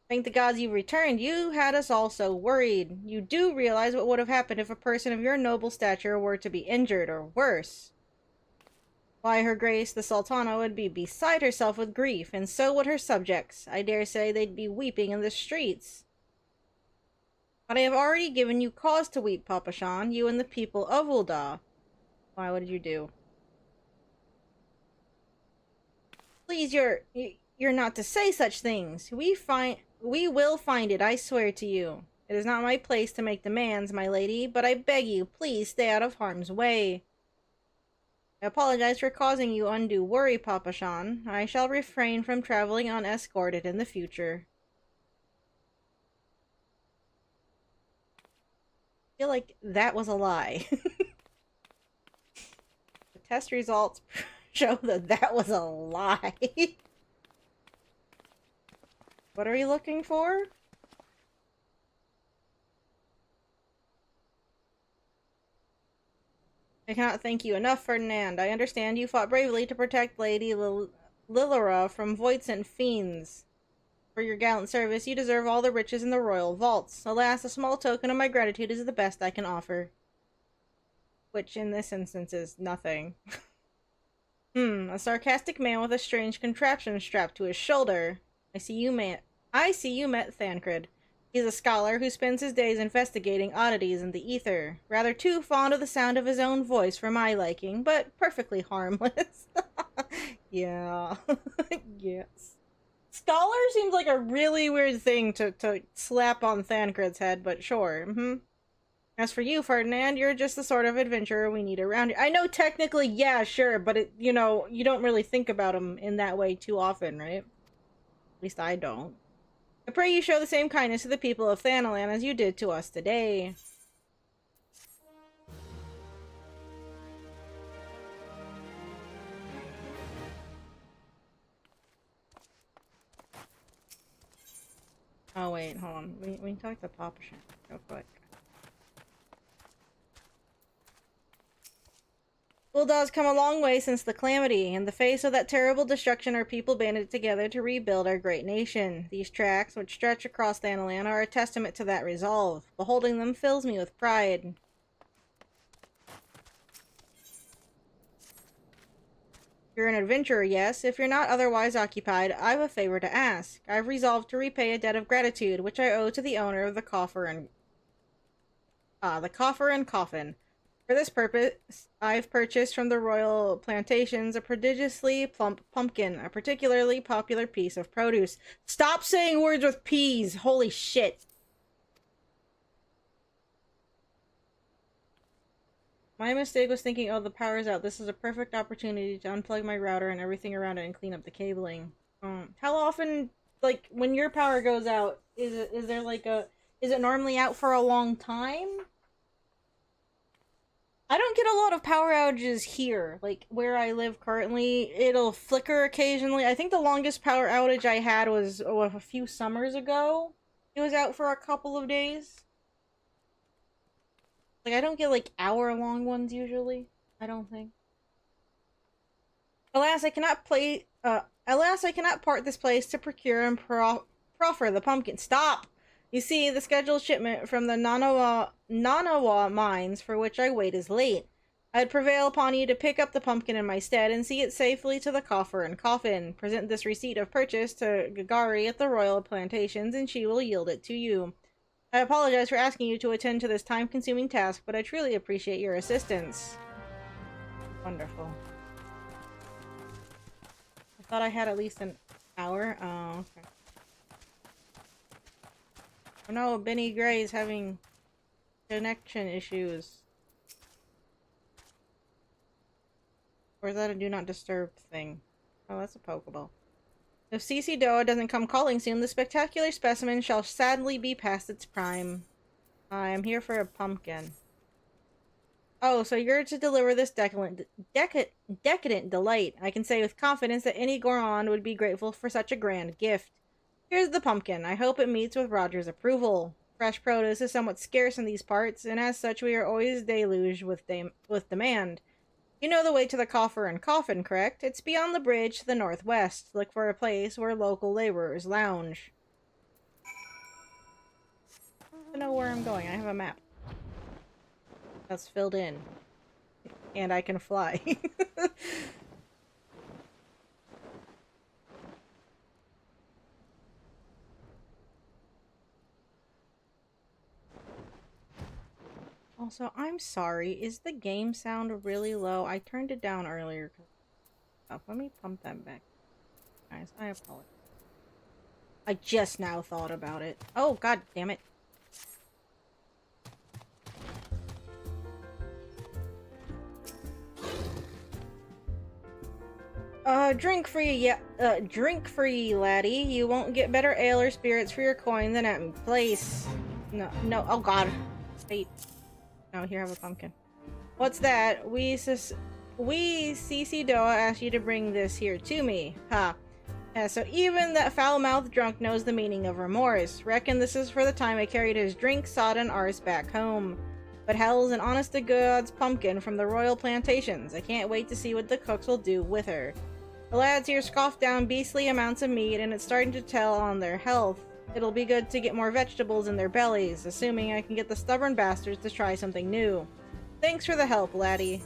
Thank the gods you returned. You had us all so worried. You do realize what would have happened if a person of your noble stature were to be injured, or worse. Why, Her Grace, the Sultana, would be beside herself with grief, and so would her subjects. I dare say they'd be weeping in the streets. But I have already given you cause to weep, Papa Shan, you and the people of Ul'dah. Why, what did you do? Please, you're not to say such things. We will find it, I swear to you. It is not my place to make demands, my lady, but I beg you, please stay out of harm's way. I apologize for causing you undue worry, Papa Shan. I shall refrain from traveling unescorted in the future. I feel like that was a lie. The test results show that that was a lie. What are you looking for? I cannot thank you enough, Ferdinand. I understand you fought bravely to protect Lady Lilira from Voights and Fiends. For your gallant service, you deserve all the riches in the royal vaults. Alas, a small token of my gratitude is the best I can offer. Which, in this instance, is nothing. A sarcastic man with a strange contraption strapped to his shoulder. I see you met Thancred. He's a scholar who spends his days investigating oddities in the ether. Rather too fond of the sound of his own voice for my liking, but perfectly harmless. Yeah. Yes. Scholar seems like a really weird thing to slap on Thancred's head, but sure. As for you, Ferdinand, you're just the sort of adventurer we need around here. I know technically, yeah, sure, but it, you know, you don't really think about him in that way too often, right? At least I don't. I pray you show the same kindness to the people of Thanalan as you did to us today. Oh wait, hold on. We can talk to Papa Shan real quick. Ul'dah's come a long way since the calamity. In the face of that terrible destruction, our people banded together to rebuild our great nation. These tracks, which stretch across Thanalan, are a testament to that resolve. Beholding them fills me with pride. You're an adventurer, yes. If you're not otherwise occupied, I've a favor to ask. I've resolved to repay a debt of gratitude, which I owe to the owner of the coffer and coffin. For this purpose, I've purchased from the royal plantations a prodigiously plump pumpkin, a particularly popular piece of produce. Stop saying words with P's! Holy shit! My mistake was thinking, oh, the power's out. This is a perfect opportunity to unplug my router and everything around it and clean up the cabling. How often, like, when your power goes out, is it normally out for a long time? I don't get a lot of power outages here. Like, where I live currently, it'll flicker occasionally. I think the longest power outage I had was a few summers ago. It was out for a couple of days. Like, I don't get, like, hour-long ones usually. I don't think. Alas, I cannot part this place to procure and proffer the pumpkin. Stop! You see, the scheduled shipment from the Nanawa mines for which I wait is late. I'd prevail upon you to pick up the pumpkin in my stead and see it safely to the coffer and coffin. Present this receipt of purchase to Gagari at the Royal Plantations, and she will yield it to you. I apologize for asking you to attend to this time-consuming task, but I truly appreciate your assistance. Wonderful. I thought I had at least an hour. Oh, okay. Oh no, Benny Gray's having connection issues. Or is that a do not disturb thing? Oh, that's a Pokeball. If CC Doa doesn't come calling soon, the spectacular specimen shall sadly be past its prime. I'm here for a pumpkin. Oh, so you're to deliver this decadent delight. I can say with confidence that any Goron would be grateful for such a grand gift. Here's the pumpkin. I hope it meets with Roger's approval. Fresh produce is somewhat scarce in these parts, and as such we are always deluged with demand. You know the way to the coffer and coffin, correct? It's beyond the bridge to the northwest. Look for a place where local laborers lounge. I know where I'm going. I have a map. That's filled in. And I can fly. Also, I'm sorry. Is the game sound really low? I turned it down earlier. Let me pump that back. Guys, I apologize. I just now thought about it. Oh, god damn it. Drink free, laddie. You won't get better ale or spirits for your coin than at my place. No, oh god. Wait. No, here, have a pumpkin. What's that? We CC Doa asked you to bring this here to me. Ha. Yeah, so even that foul-mouthed drunk knows the meaning of remorse. Reckon this is for the time I carried his drink-sodden arse back home. But hell's an honest-to-God's pumpkin from the Royal Plantations. I can't wait to see what the cooks will do with her. The lads here scoffed down beastly amounts of meat, and it's starting to tell on their health. It'll be good to get more vegetables in their bellies, assuming I can get the stubborn bastards to try something new. Thanks for the help, laddie.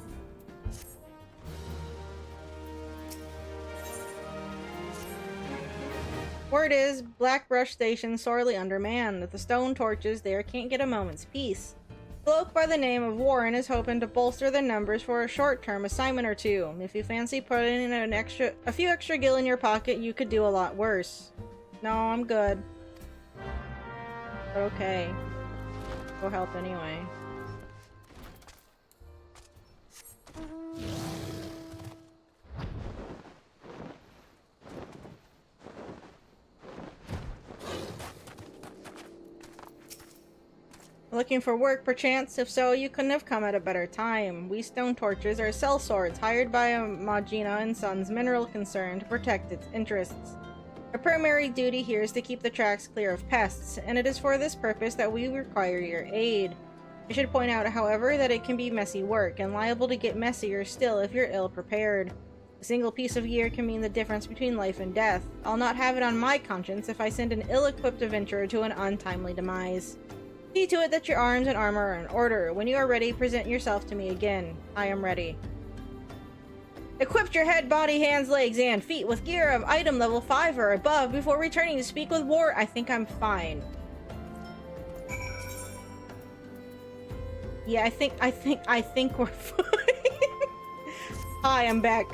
Word is, Blackbrush Station sorely undermanned. With the stone torches there can't get a moment's peace. A bloke by the name of Warren is hoping to bolster their numbers for a short-term assignment or two. If you fancy putting in a few extra gil in your pocket, you could do a lot worse. No, I'm good. Okay. Go help anyway. Looking for work, perchance? If so, you couldn't have come at a better time. We stone torches are sellswords hired by a Magina and Sons mineral concern to protect its interests. Our primary duty here is to keep the tracks clear of pests, and it is for this purpose that we require your aid. I should point out, however, that it can be messy work, and liable to get messier still if you're ill-prepared. A single piece of gear can mean the difference between life and death. I'll not have it on my conscience if I send an ill-equipped adventurer to an untimely demise. See to it that your arms and armor are in order. When you are ready, present yourself to me again. I am ready. Equip your head, body, hands, legs, and feet with gear of item level 5 or above before returning to speak with War. I think I'm fine. Yeah, I think we're fine. Hi, I'm back.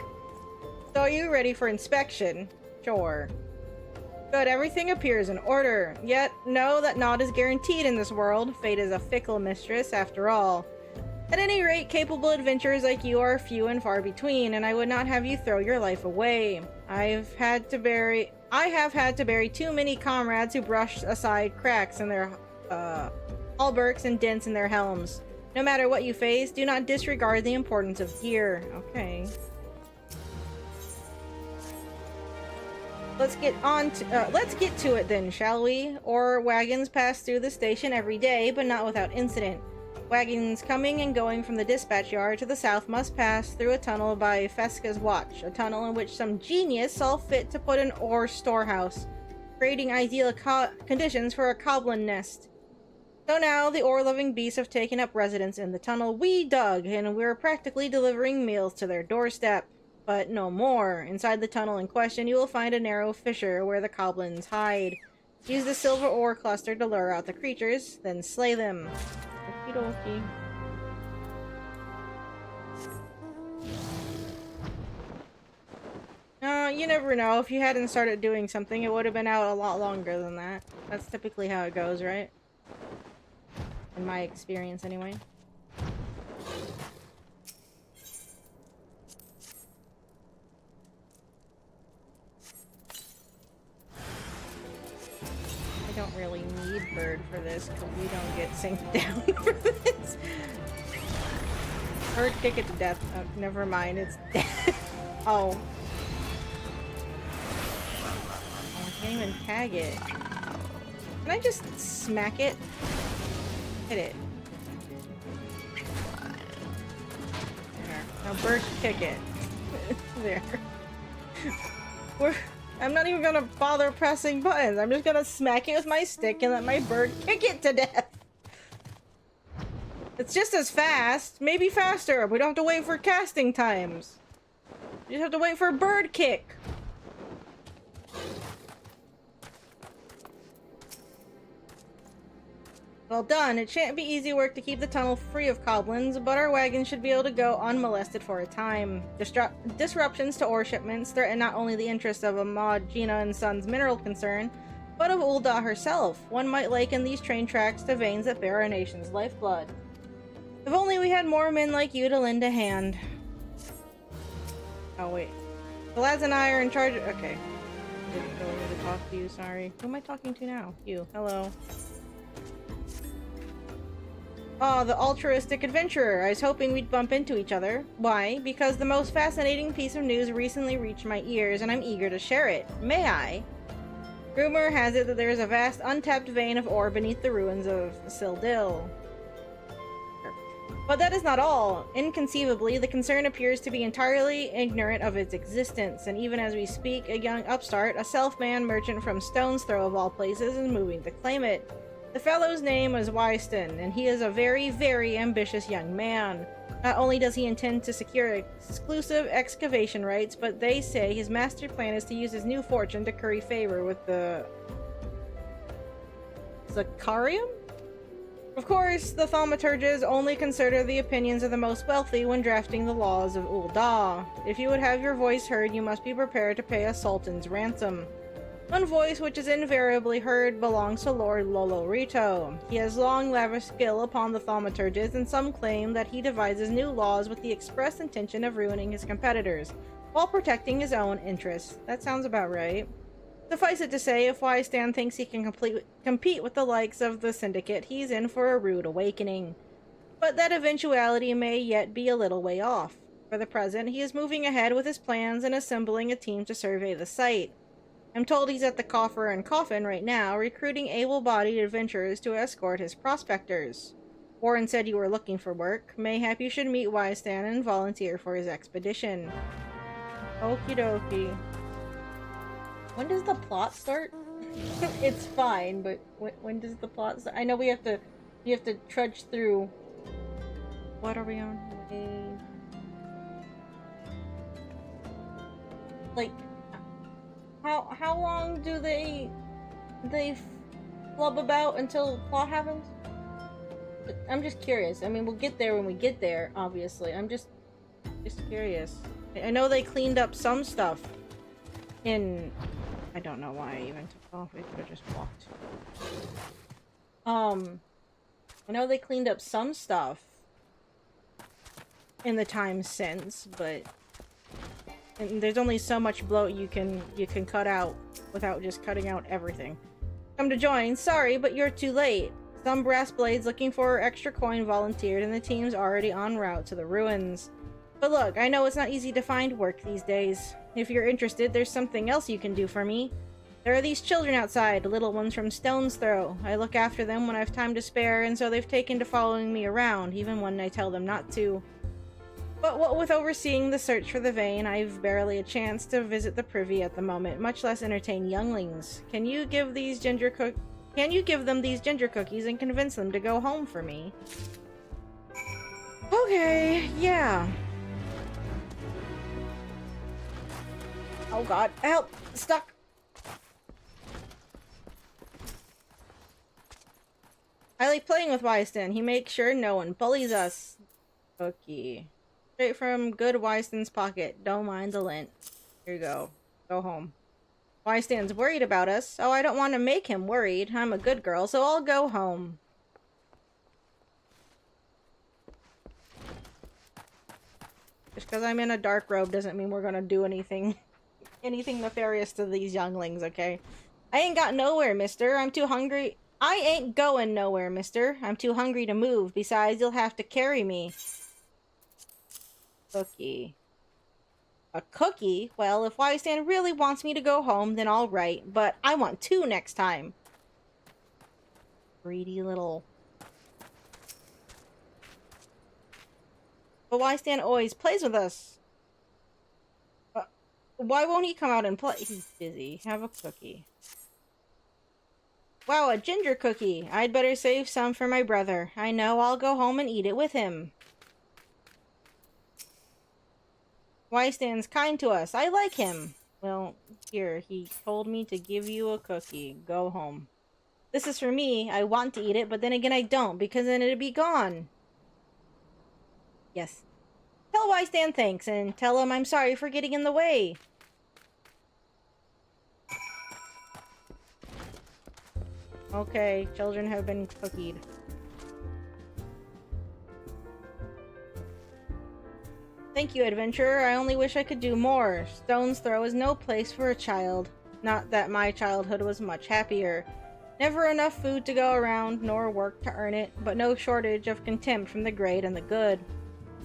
So are you ready for inspection? Sure. Good, everything appears in order. Yet, know that naught is guaranteed in this world. Fate is a fickle mistress, after all. At any rate, capable adventurers like you are few and far between, and I would not have you throw your life away. I have had to bury too many comrades who brushed aside cracks in their hauberks and dents in their helms. No matter what you face, do not disregard the importance of gear. Okay. Let's get to it then, shall we? Or wagons pass through the station every day, but not without incident. Wagons coming and going from the dispatch yard to the south must pass through a tunnel by Fesca's watch, a tunnel in which some genius saw fit to put an ore storehouse, creating ideal conditions for a goblin nest. So now the ore-loving beasts have taken up residence in the tunnel we dug, and we're practically delivering meals to their doorstep. But no more. Inside the tunnel in question, you will find a narrow fissure where the goblins hide. Use the silver ore cluster to lure out the creatures, then slay them. Okie dokie. You never know. If you hadn't started doing something, it would have been out a lot longer than that. That's typically how it goes, right? In my experience, anyway. I don't really need bird for this, because we don't get synced down for this. Bird kick it to death. Oh, never mind, it's dead. Oh. I can't even tag it. Can I just smack it? Hit it. There. Now bird kick it. There. I'm not even gonna bother pressing buttons. I'm just gonna smack it with my stick and let my bird kick it to death. It's just as fast. Maybe faster. We don't have to wait for casting times. You just have to wait for a bird kick. Well done. It shan't be easy work to keep the tunnel free of goblins, but our wagon should be able to go unmolested for a time. Disruptions to ore shipments threaten not only the interests of Ahmad, Gina and Sons mineral concern, but of Ul'dah herself. One might liken these train tracks to veins that bear our nation's lifeblood. If only we had more men like you to lend a hand. Oh wait. The lads and I are in charge of— okay. I didn't really need to talk to you, sorry. Who am I talking to now? You. Hello. Oh, the altruistic adventurer. I was hoping we'd bump into each other. Why? Because the most fascinating piece of news recently reached my ears, and I'm eager to share it. May I? Rumor has it that there is a vast untapped vein of ore beneath the ruins of Sildil. But that is not all. Inconceivably, the concern appears to be entirely ignorant of its existence, and even as we speak, a young upstart, a self-made merchant from Stone's Throw of all places, is moving to claim it. The fellow's name is Wyston, and he is a very, very ambitious young man. Not only does he intend to secure exclusive excavation rights, but they say his master plan is to use his new fortune to curry favor with the Zakarium? Of course, the thaumaturges only consider the opinions of the most wealthy when drafting the laws of Ul'dah. If you would have your voice heard, you must be prepared to pay a sultan's ransom. One voice which is invariably heard belongs to Lord Lolorito. He has long lavished skill upon the thaumaturges, and some claim that he devises new laws with the express intention of ruining his competitors, while protecting his own interests. That sounds about right. Suffice it to say, if Wystan thinks he can compete with the likes of the Syndicate, he's in for a rude awakening. But that eventuality may yet be a little way off. For the present, he is moving ahead with his plans and assembling a team to survey the site. I'm told he's at the Coffer and Coffin right now, recruiting able-bodied adventurers to escort his prospectors. Warren said you were looking for work. Mayhap you should meet Wystan and volunteer for his expedition. Okie dokie. When does the plot start? It's fine, but when does the plot start? I know you have to trudge through. What are we on? Like, how long do they flub about until plot happens? I'm just curious. I mean, we'll get there when we get there, obviously. I'm just curious. I know they cleaned up some stuff in— I don't know why I even took off. I could have just walked. I know they cleaned up some stuff in the time since, but there's only so much bloat you can cut out without just cutting out everything. Come to join. Sorry, but you're too late. Some brass blades looking for extra coin volunteered, and the team's already en route to the ruins. But look, I know it's not easy to find work these days. If you're interested, there's something else you can do for me. There are these children outside, little ones from Stone's Throw. I look after them when I have time to spare, and so they've taken to following me around, even when I tell them not to. But what with overseeing the search for the vein, I've barely a chance to visit the privy at the moment, much less entertain younglings. Can you give these ginger Can you give them these ginger cookies and convince them to go home for me? Okay, yeah. Oh god, help! Stuck! I like playing with Wystan. He makes sure no one bullies us. Cookie. Straight from good Wystan's pocket. Don't mind the lint. Here you go. Go home. Wystan's worried about us. Oh, I don't want to make him worried. I'm a good girl, so I'll go home. Just because I'm in a dark robe doesn't mean we're gonna do anything nefarious to these younglings, okay? I ain't got nowhere, mister. I'm too hungry. I ain't going nowhere, mister. I'm too hungry to move. Besides, you'll have to carry me. Cookie. A cookie? Well, if Wystan really wants me to go home, then all right. But I want 2 next time. Greedy little... But Wystan always plays with us. Why won't he come out and play? He's busy. Have a cookie. Wow, a ginger cookie. I'd better save some for my brother. I know I'll go home and eat it with him. Wystan's kind to us. I like him. Well, here, he told me to give you a cookie. Go home. This is for me. I want to eat it, but then again I don't, because then it'd be gone. Yes. Tell Wystan thanks, and tell him I'm sorry for getting in the way. Okay, children have been cookied. Thank you, adventurer. I only wish I could do more. Stone's Throw is no place for a child. Not that my childhood was much happier. Never enough food to go around, nor work to earn it, but no shortage of contempt from the great and the good.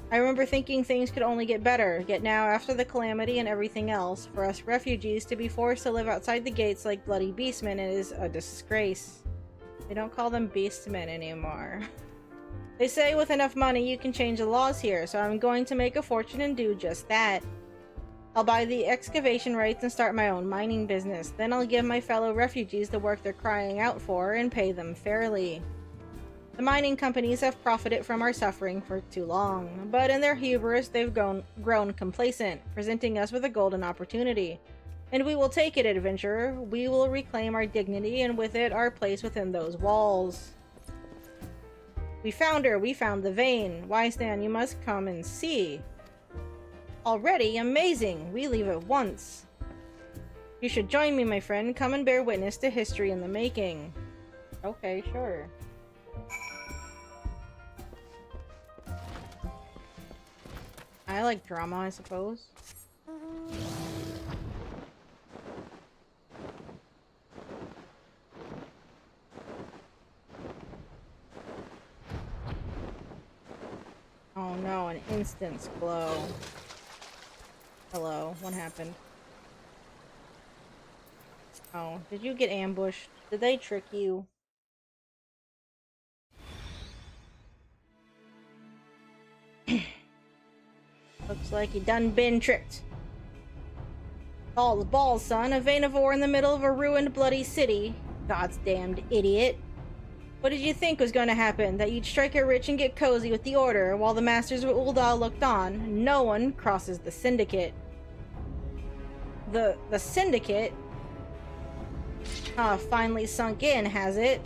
I remember thinking things could only get better, yet now, after the calamity and everything else, for us refugees to be forced to live outside the gates like bloody beastmen is a disgrace. They don't call them beastmen anymore. They say with enough money you can change the laws here, so I'm going to make a fortune and do just that. I'll buy the excavation rights and start my own mining business. Then I'll give my fellow refugees the work they're crying out for and pay them fairly. The mining companies have profited from our suffering for too long, but in their hubris they've grown complacent, presenting us with a golden opportunity. And we will take it, adventurer. We will reclaim our dignity, and with it, our place within those walls. We found her! We found the vein! Wystan, you must come and see. Already? Amazing! We leave at once. You should join me, my friend. Come and bear witness to history in the making. Okay, sure. I like drama, I suppose. Oh no, an instance glow. Hello, what happened? Oh, did you get ambushed? Did they trick you? Looks like you done been tricked. Balls, balls, son. A vein of ore in the middle of a ruined, bloody city. God's damned idiot. What did you think was going to happen? That you'd strike it rich and get cozy with the Order, while the Masters of Ul'dah looked on? No one crosses the Syndicate. The Syndicate? Ah, finally sunk in, has it?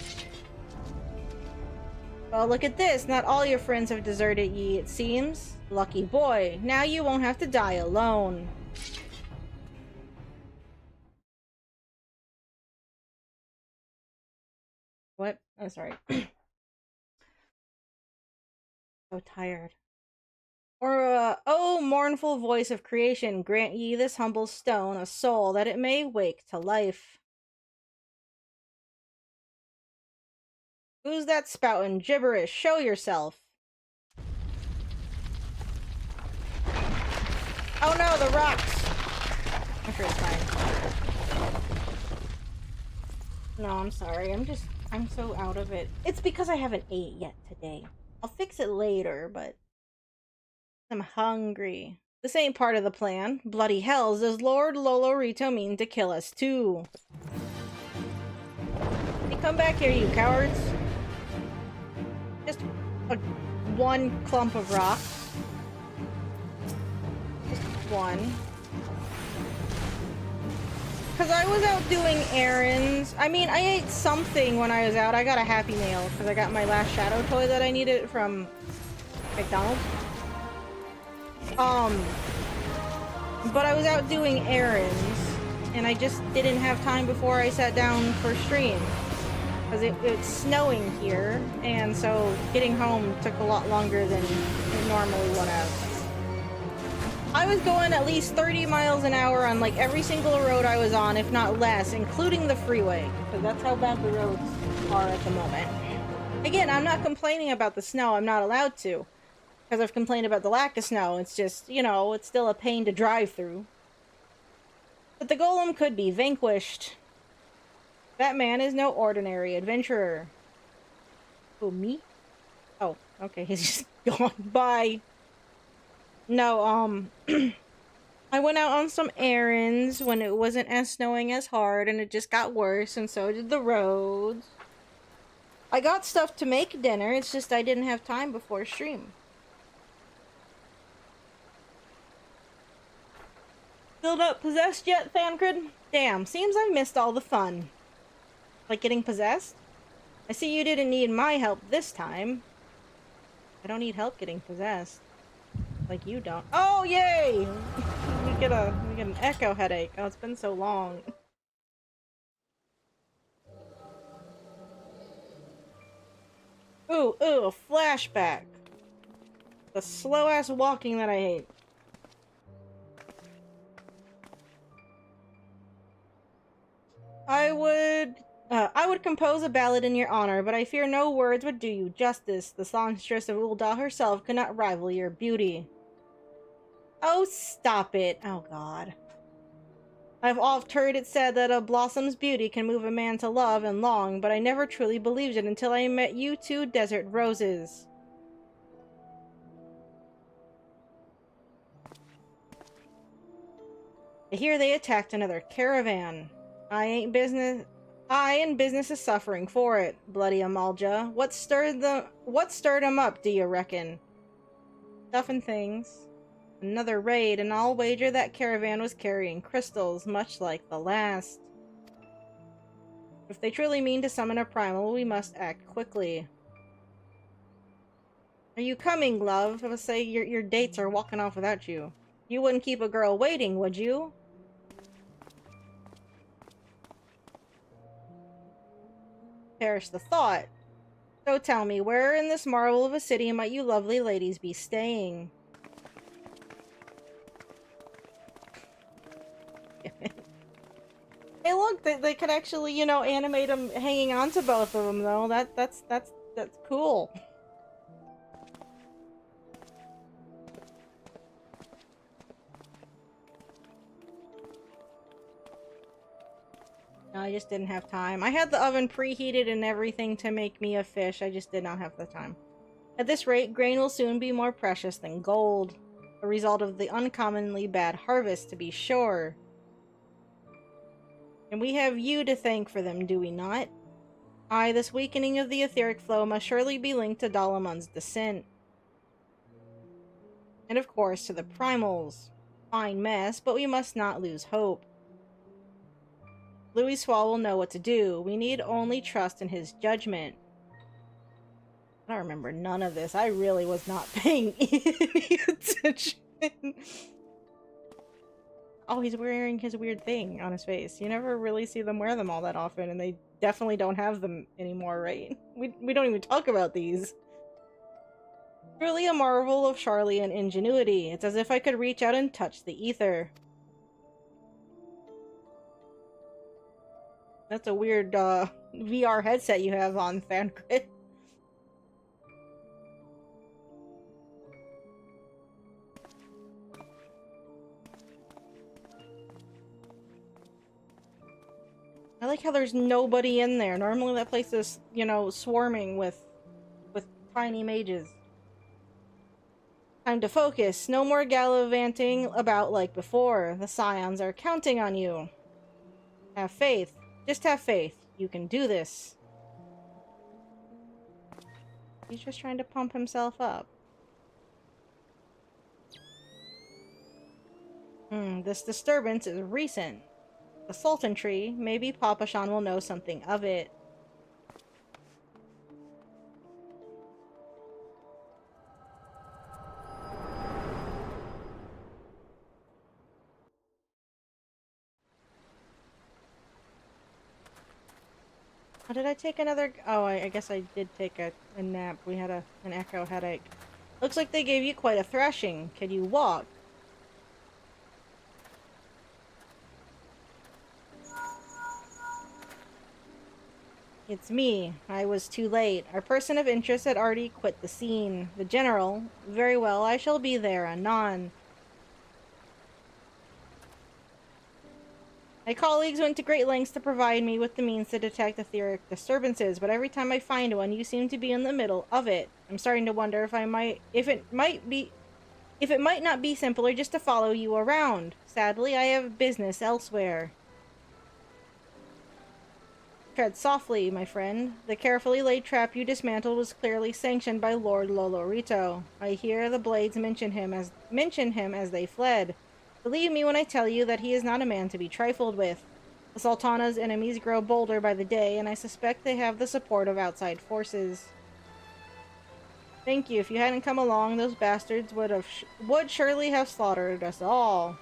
Well, look at this. Not all your friends have deserted ye, it seems. Lucky boy. Now you won't have to die alone. What? Oh, sorry. So tired. Or, oh, mournful voice of creation, grant ye this humble stone a soul that it may wake to life. Who's that spouting gibberish? Show yourself. Oh no, the rocks! I'm sure it's fine. No, I'm sorry. I'm so out of it. It's because I haven't ate yet today. I'll fix it later, but I'm hungry. This ain't part of the plan. Bloody hells, does Lord Lolorito mean to kill us too? Come back here, you cowards. Just one clump of rock. Just one. Because I was out doing errands. I mean, I ate something when I was out. I got a Happy Meal because I got my last shadow toy that I needed from McDonald's. But I was out doing errands, and I just didn't have time before I sat down for stream. Because it's snowing here, and so getting home took a lot longer than it normally would have. I was going at least 30 miles an hour on like every single road I was on, if not less, including the freeway. Because that's how bad the roads are at the moment. Again, I'm not complaining about the snow. I'm not allowed to. Because I've complained about the lack of snow. It's just, you know, it's still a pain to drive through. But the golem could be vanquished. That man is no ordinary adventurer. Who, me? Oh, okay, he's just gone. Bye. No, I went out on some errands when it wasn't as snowing as hard, and it just got worse, and so did the roads. I got stuff to make dinner, it's just I didn't have time before stream. Still not possessed yet, Thancred? Damn, seems I've missed all the fun. Like getting possessed? I see you didn't need my help this time. I don't need help getting possessed. Like you don't. Oh, yay! we get an echo headache. Oh, it's been so long. Ooh, a flashback. The slow-ass walking that I hate. I would compose a ballad in your honor, but I fear no words would do you justice. The songstress of Ul'dah herself could not rival your beauty. Oh, stop it. Oh, God. I've oft heard it said that a blossom's beauty can move a man to love and long, but I never truly believed it until I met you two desert roses. I hear they attacked another caravan. I in business is suffering for it, bloody Amalja. What stirred them up, do you reckon? Stuff and things. Another raid, and I'll wager that caravan was carrying crystals, much like the last. If they truly mean to summon a primal, we must act quickly. Are you coming, love? I would say your dates are walking off without you. You wouldn't keep a girl waiting, would you? Perish the thought. So tell me, where in this marvel of a city might you lovely ladies be staying? Hey, look, they could actually, you know, animate them hanging on to both of them, though. That's cool. No, I just didn't have time. I had the oven preheated and everything to make me a fish. I just did not have the time. At this rate, grain will soon be more precious than gold. A result of the uncommonly bad harvest, to be sure. And we have you to thank for them, do we not? Aye, this weakening of the etheric flow must surely be linked to Dalaman's descent. And of course to the primals. Fine mess, but we must not lose hope. Louis Swall will know what to do. We need only trust in his judgment. I don't remember none of this. I really was not paying any attention. Oh, he's wearing his weird thing on his face. You never really see them wear them all that often, and they definitely don't have them anymore, right? We don't even talk about these. Truly a marvel of Charlian ingenuity. It's as if I could reach out and touch the ether. That's a weird VR headset you have on, Thancred. I like how there's nobody in there. Normally that place is, you know, swarming with tiny mages. Time to focus. No more gallivanting about like before. The Scions are counting on you. Have faith. Just have faith. You can do this. He's just trying to pump himself up. This disturbance is recent. The Sultan tree. Maybe Papa Shan will know something of it. Oh, did I take another? Oh, I guess I did take a nap. We had an echo headache. Looks like they gave you quite a thrashing. Can you walk? It's me. I was too late. Our person of interest had already quit the scene. The general. Very well, I shall be there anon. My colleagues went to great lengths to provide me with the means to detect etheric disturbances, but every time I find one, you seem to be in the middle of it. I'm starting to wonder if it might not be simpler just to follow you around. Sadly, I have business elsewhere. Tread softly, my friend. The carefully laid trap you dismantled was clearly sanctioned by Lord Lolorito. I hear the blades mention him as they fled. Believe me when I tell you that he is not a man to be trifled with. The Sultana's enemies grow bolder by the day, and I suspect they have the support of outside forces. Thank you. If you hadn't come along, those bastards would surely have slaughtered us all.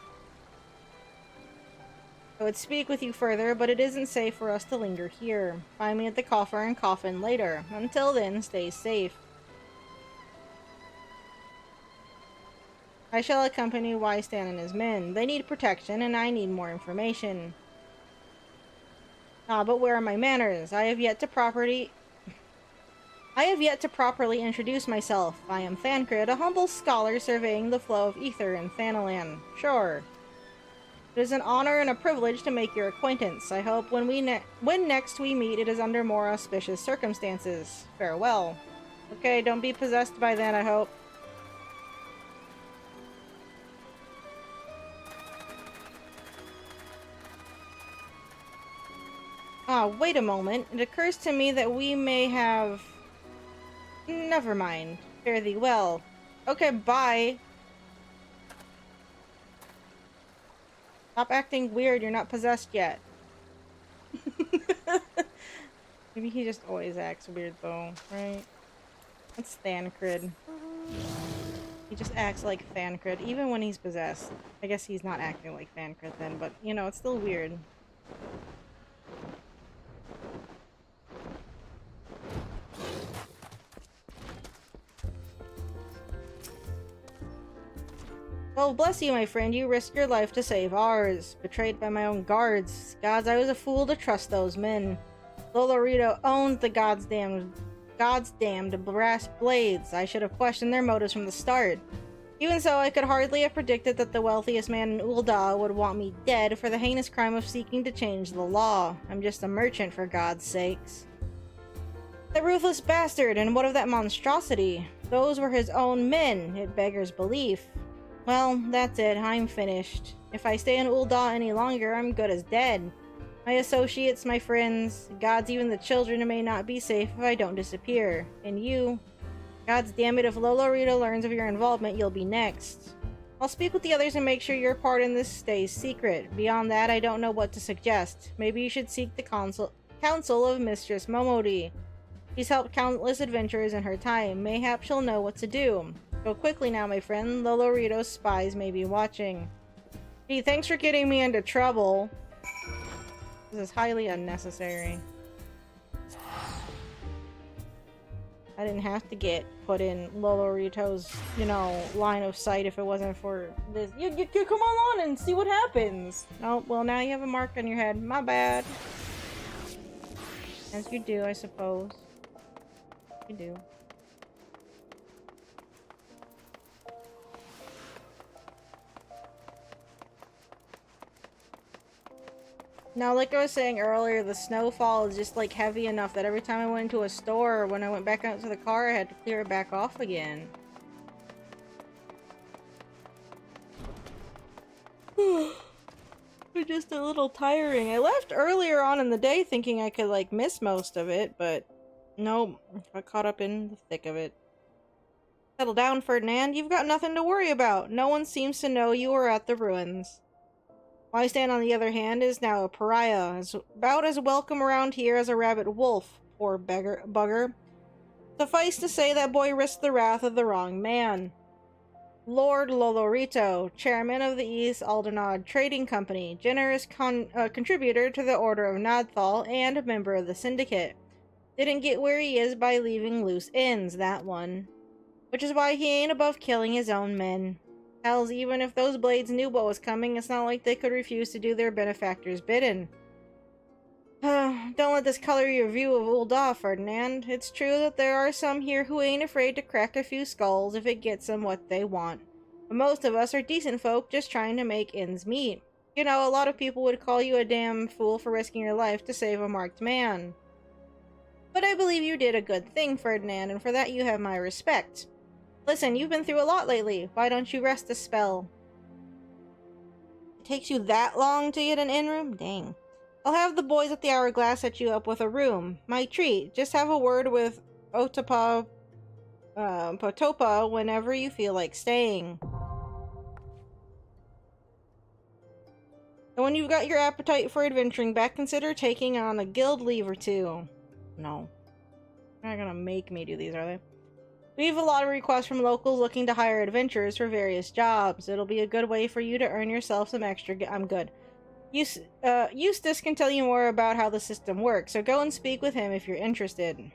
I would speak with you further, but it isn't safe for us to linger here. Find me at the coffer and coffin later. Until then, stay safe. I shall accompany Ystan and his men. They need protection, and I need more information. Ah, but where are my manners? I have yet to properly introduce myself. I am Thancred, a humble scholar surveying the flow of ether in Thanalan. Sure. It is an honor and a privilege to make your acquaintance. I hope when next we meet, it is under more auspicious circumstances. Farewell. Okay, don't be possessed by then, I hope. Ah, wait a moment. It occurs to me that we may have... Never mind. Fare thee well. Okay, bye. Stop acting weird. You're not possessed yet. Maybe he just always acts weird, though, right? That's Thancred. He just acts like Thancred, even when he's possessed. I guess he's not acting like Thancred then, but, you know, it's still weird. Well, bless you, my friend. You risked your life to save ours. Betrayed by my own guards. Gods, I was a fool to trust those men. Lolorito owned the God's damned brass blades. I should have questioned their motives from the start. Even so, I could hardly have predicted that the wealthiest man in Ul'dah would want me dead for the heinous crime of seeking to change the law. I'm just a merchant, for God's sakes. That ruthless bastard, and what of that monstrosity? Those were his own men. It beggars belief. Well, that's it. I'm finished. If I stay in Ul'dah any longer, I'm good as dead. My associates, my friends, gods, even the children may not be safe if I don't disappear. And you... Gods damn it, if Lolorito learns of your involvement, you'll be next. I'll speak with the others and make sure your part in this stays secret. Beyond that, I don't know what to suggest. Maybe you should seek the counsel of Mistress Momodi. She's helped countless adventurers in her time. Mayhap she'll know what to do. Go quickly now, my friend. Lolorito's spies may be watching. Gee, thanks for getting me into trouble. This is highly unnecessary. I didn't have to get put in Lolorito's, you know, line of sight if it wasn't for this. You come on and see what happens. Oh, well, now you have a mark on your head. My bad. As you do, I suppose. You do. Now, like I was saying earlier, the snowfall is just like heavy enough that every time I went into a store, or when I went back out to the car, I had to clear it back off again. It's just a little tiring. I left earlier on in the day thinking I could like miss most of it, but Nope. Got caught up in the thick of it. Settle down, Ferdinand. You've got nothing to worry about. No one seems to know you are at the ruins. Wystan, on the other hand, is now a pariah. Is about as welcome around here as a rabid wolf. Poor bugger. Suffice to say, that boy risked the wrath of the wrong man. Lord Lolorito, chairman of the East Aldenod Trading Company, generous contributor to the Order of Nadthal, and a member of the Syndicate. Didn't get where he is by leaving loose ends, that one. Which is why he ain't above killing his own men. Hells, even if those blades knew what was coming, it's not like they could refuse to do their benefactor's bidding. Don't let this color your view of Ul'dah, Ferdinand. It's true that there are some here who ain't afraid to crack a few skulls if it gets them what they want. But most of us are decent folk just trying to make ends meet. You know, a lot of people would call you a damn fool for risking your life to save a marked man. But I believe you did a good thing, Ferdinand, and for that you have my respect. Listen, you've been through a lot lately. Why don't you rest a spell? It takes you that long to get an in-room? Dang. I'll have the boys at the Hourglass set you up with a room. My treat. Just have a word with Potopa whenever you feel like staying. And when you've got your appetite for adventuring back, consider taking on a guild leave or two. No. They're not gonna make me do these, are they? We have a lot of requests from locals looking to hire adventurers for various jobs. It'll be a good way for you to earn yourself some extra I'm good. Eustace can tell you more about how the system works, so go and speak with him if you're interested.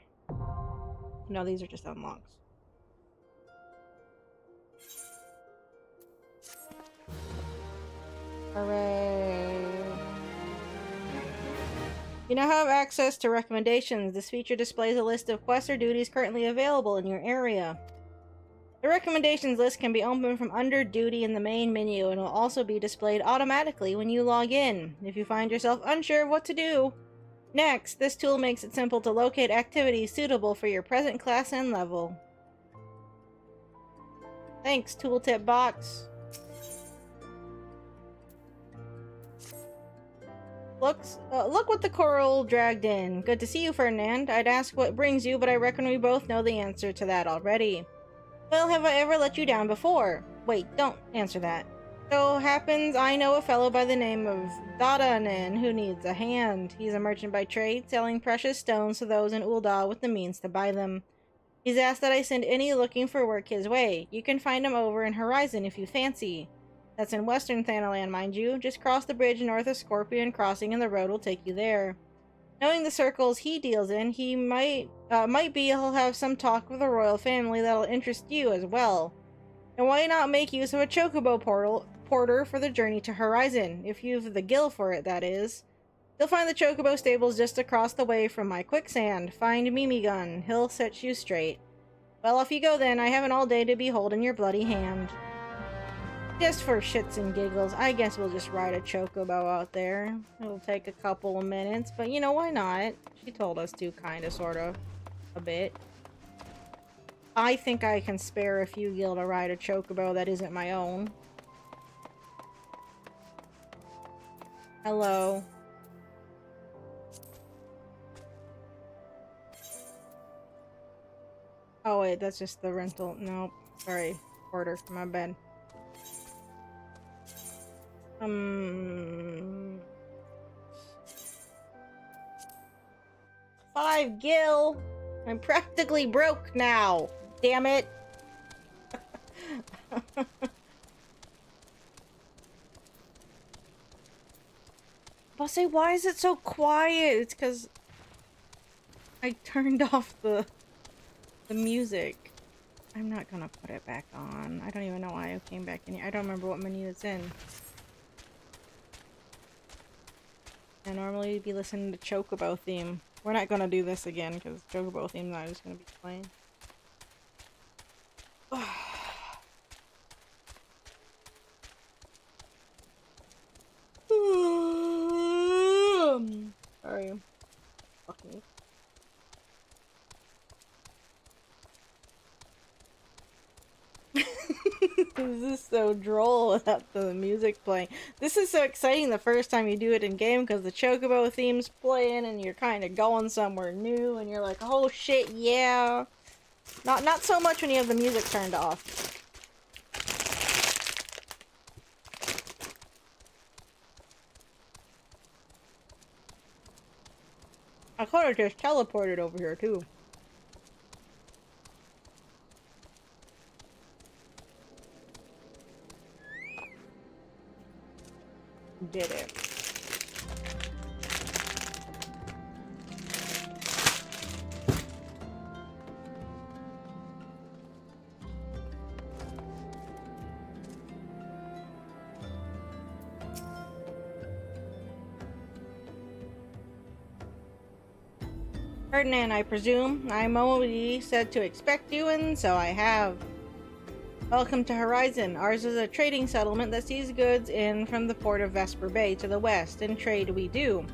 No, these are just unlocks. Hooray. You now have access to recommendations. This feature displays a list of quests or duties currently available in your area. The recommendations list can be opened from under duty in the main menu and will also be displayed automatically when you log in, if you find yourself unsure of what to do. Next, this tool makes it simple to locate activities suitable for your present class and level. Thanks, tooltip box. Look what the coral dragged in. Good to see you, Ferdinand. I'd ask what brings you, but I reckon we both know the answer to that already. Well, have I ever let you down before? Wait, don't answer that. So happens I know a fellow by the name of Dadanen who needs a hand. He's a merchant by trade, selling precious stones to those in Ul'dah with the means to buy them. He's asked that I send any looking for work his way. You can find him over in Horizon if you fancy. That's in Western Thanalan, mind you. Just cross the bridge north of Scorpion Crossing and the road will take you there. Knowing the circles he deals in, he might be he'll have some talk with the royal family that'll interest you as well. And why not make use of a chocobo porter for the journey to Horizon, if you've the gil for it, that is. You'll find the chocobo stables just across the way from my quicksand. Find Mimigun. He'll set you straight. Well, off you go then. I haven't all day to be holding your bloody hand. Just for shits and giggles, I guess we'll just ride a chocobo out there. It'll take a couple of minutes, but you know, why not? She told us to, kinda, sorta, a bit. I think I can spare a few gil to ride a chocobo that isn't my own. Hello. Oh wait, that's just the rental. Nope. Sorry, order, my bad. 5 gil! I'm practically broke now! Damn it! I'll say, why is it so quiet? It's because I turned off the music. I'm not gonna put it back on. I don't even know why I came back in here. I don't remember what menu it's in. I normally would be listening to Chocobo theme. We're not gonna do this again because Chocobo theme's not just gonna be playing. Sorry. Fuck me. This is so droll without the music playing. This is so exciting the first time you do it in game because the Chocobo theme's playing and you're kind of going somewhere new and you're like, oh shit, yeah. Not so much when you have the music turned off. I could have just teleported over here too. Did it. Ferdinand, I presume. I'm already said to expect you, and so I have. Welcome to Horizon. Ours is a trading settlement that sees goods in from the port of Vesper Bay to the west, and trade we do.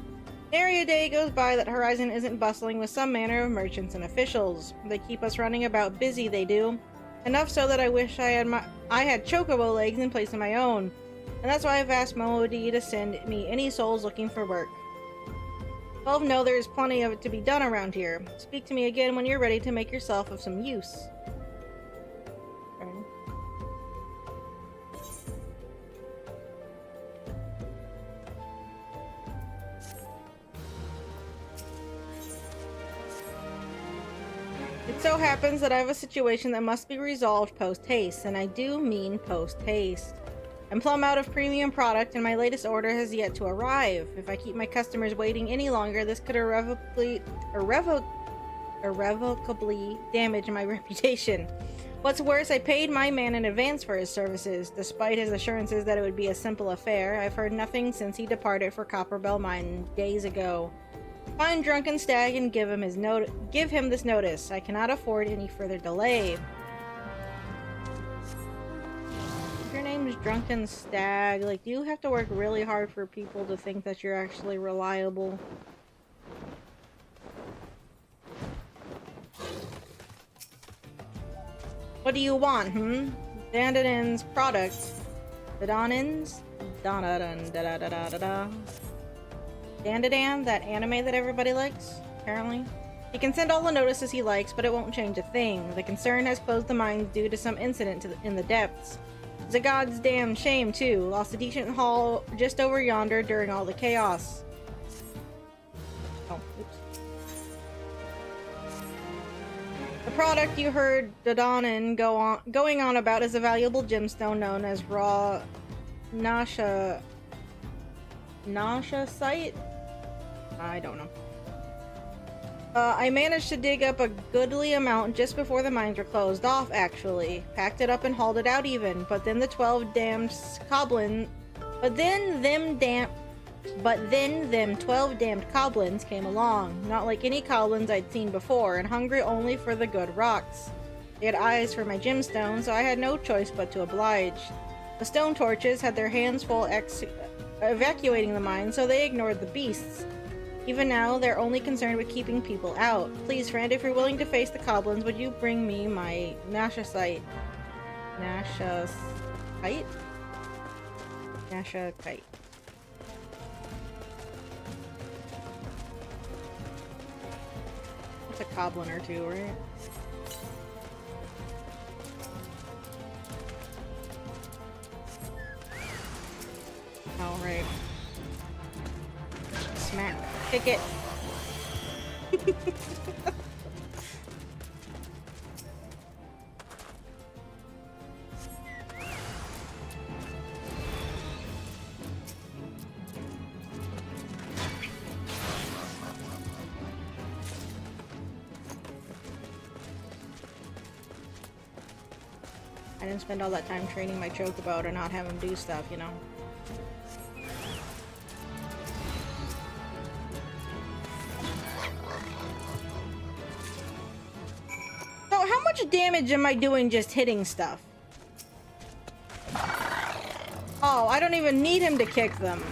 Nary a day goes by that Horizon isn't bustling with some manner of merchants and officials. They keep us running about busy, they do. Enough so that I wish I had chocobo legs in place of my own. And that's why I've asked Moody to send me any souls looking for work. 12 know there's plenty of it to be done around here. Speak to me again when you're ready to make yourself of some use. It so happens that I have a situation that must be resolved post-haste, and I do mean post-haste. I'm plumb out of premium product, and my latest order has yet to arrive. If I keep my customers waiting any longer, this could irrevocably damage my reputation. What's worse, I paid my man in advance for his services. Despite his assurances that it would be a simple affair, I've heard nothing since he departed for Copperbell Mine days ago. Find Drunken Stag and give him this notice. I cannot afford any further delay. Your name's Drunken Stag. Like, do you have to work really hard for people to think that you're actually reliable? What do you want, Dandadan's product. Dandadan's? Da-da-dun-da-da-da-da-da. Dandadan, that anime that everybody likes, apparently. He can send all the notices he likes, but it won't change a thing. The concern has closed the mines due to some incident in the depths. It's a goddamn shame, too. Lost a decent haul just over yonder during all the chaos. Oh, oops. The product you heard Dodonin going on about is a valuable gemstone known as raw Nasha site? I don't know. I managed to dig up a goodly amount just before the mines were closed off, actually. Packed it up and hauled it out even, but then the 12 damned goblins... But then them 12 damned goblins came along. Not like any goblins I'd seen before, and hungry only for the good rocks. They had eyes for my gemstone, so I had no choice but to oblige. The stone torches had their hands full evacuating the mine, so they ignored the beasts. Even now, they're only concerned with keeping people out. Please, friend, if you're willing to face the goblins, would you bring me my Nashasite? Nashasite? Nashasite. That's a goblin or two, right? All right. Smack. Kick it. I didn't spend all that time training my chocobo to not have him do stuff, you know? How much damage am I doing just hitting stuff? Oh, I don't even need him to kick them.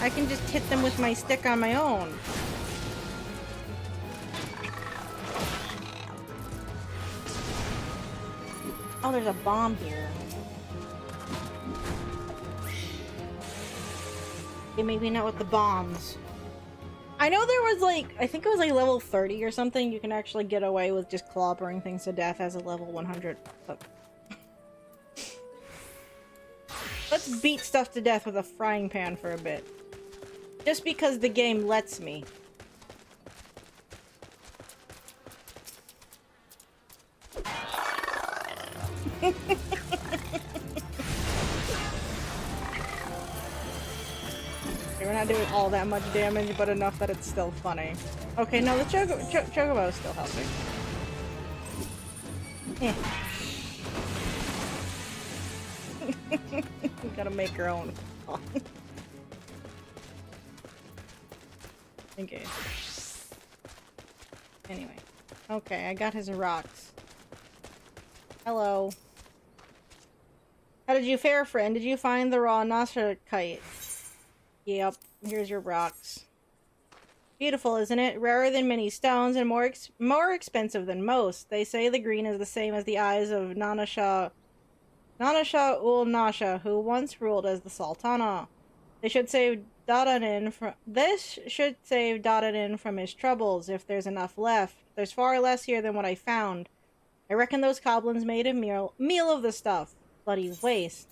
I can just hit them with my stick on my own. Oh, there's a bomb here. Okay, maybe not with the bombs. I know there was like, I think it was like level 30 or something. You can actually get away with just clobbering things to death as a level 100. But let's beat stuff to death with a frying pan for a bit. Just because the game lets me. We're not doing all that much damage, but enough that it's still funny. Okay, no, the Chocobo is still helping. Eh. We gotta make our own. Okay. Anyway. Okay, I got his rocks. Hello. How did you fare, friend? Did you find the raw Nasha kite? Yep, here's your rocks. Beautiful, isn't it? Rarer than many stones and more expensive than most. They say the green is the same as the eyes of Nanasha ul Nasha, who once ruled as the Sultana. This should save Dadanin from his troubles, if there's enough left. There's far less here than what I found. I reckon those goblins made a meal of the stuff. Bloody waste.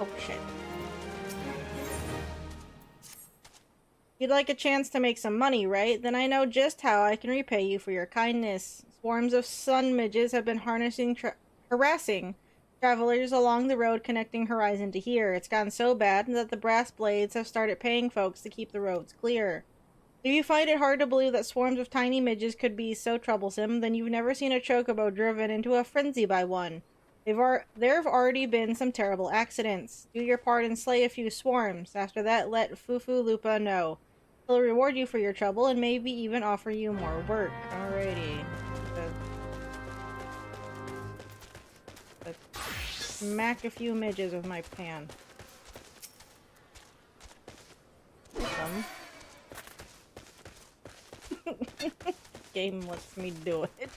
Oh shit. You'd like a chance to make some money, right? Then I know just how I can repay you for your kindness. Swarms of sun midges have been harassing travelers along the road connecting Horizon to here. It's gotten so bad that the brass blades have started paying folks to keep the roads clear. If you find it hard to believe that swarms of tiny midges could be so troublesome, then you've never seen a chocobo driven into a frenzy by one. There have already been some terrible accidents. Do your part and slay a few swarms. After that, let Fufu Lupa know. He'll reward you for your trouble and maybe even offer you more work. Alrighty. Let's smack a few midges with my pan. Game lets me do it.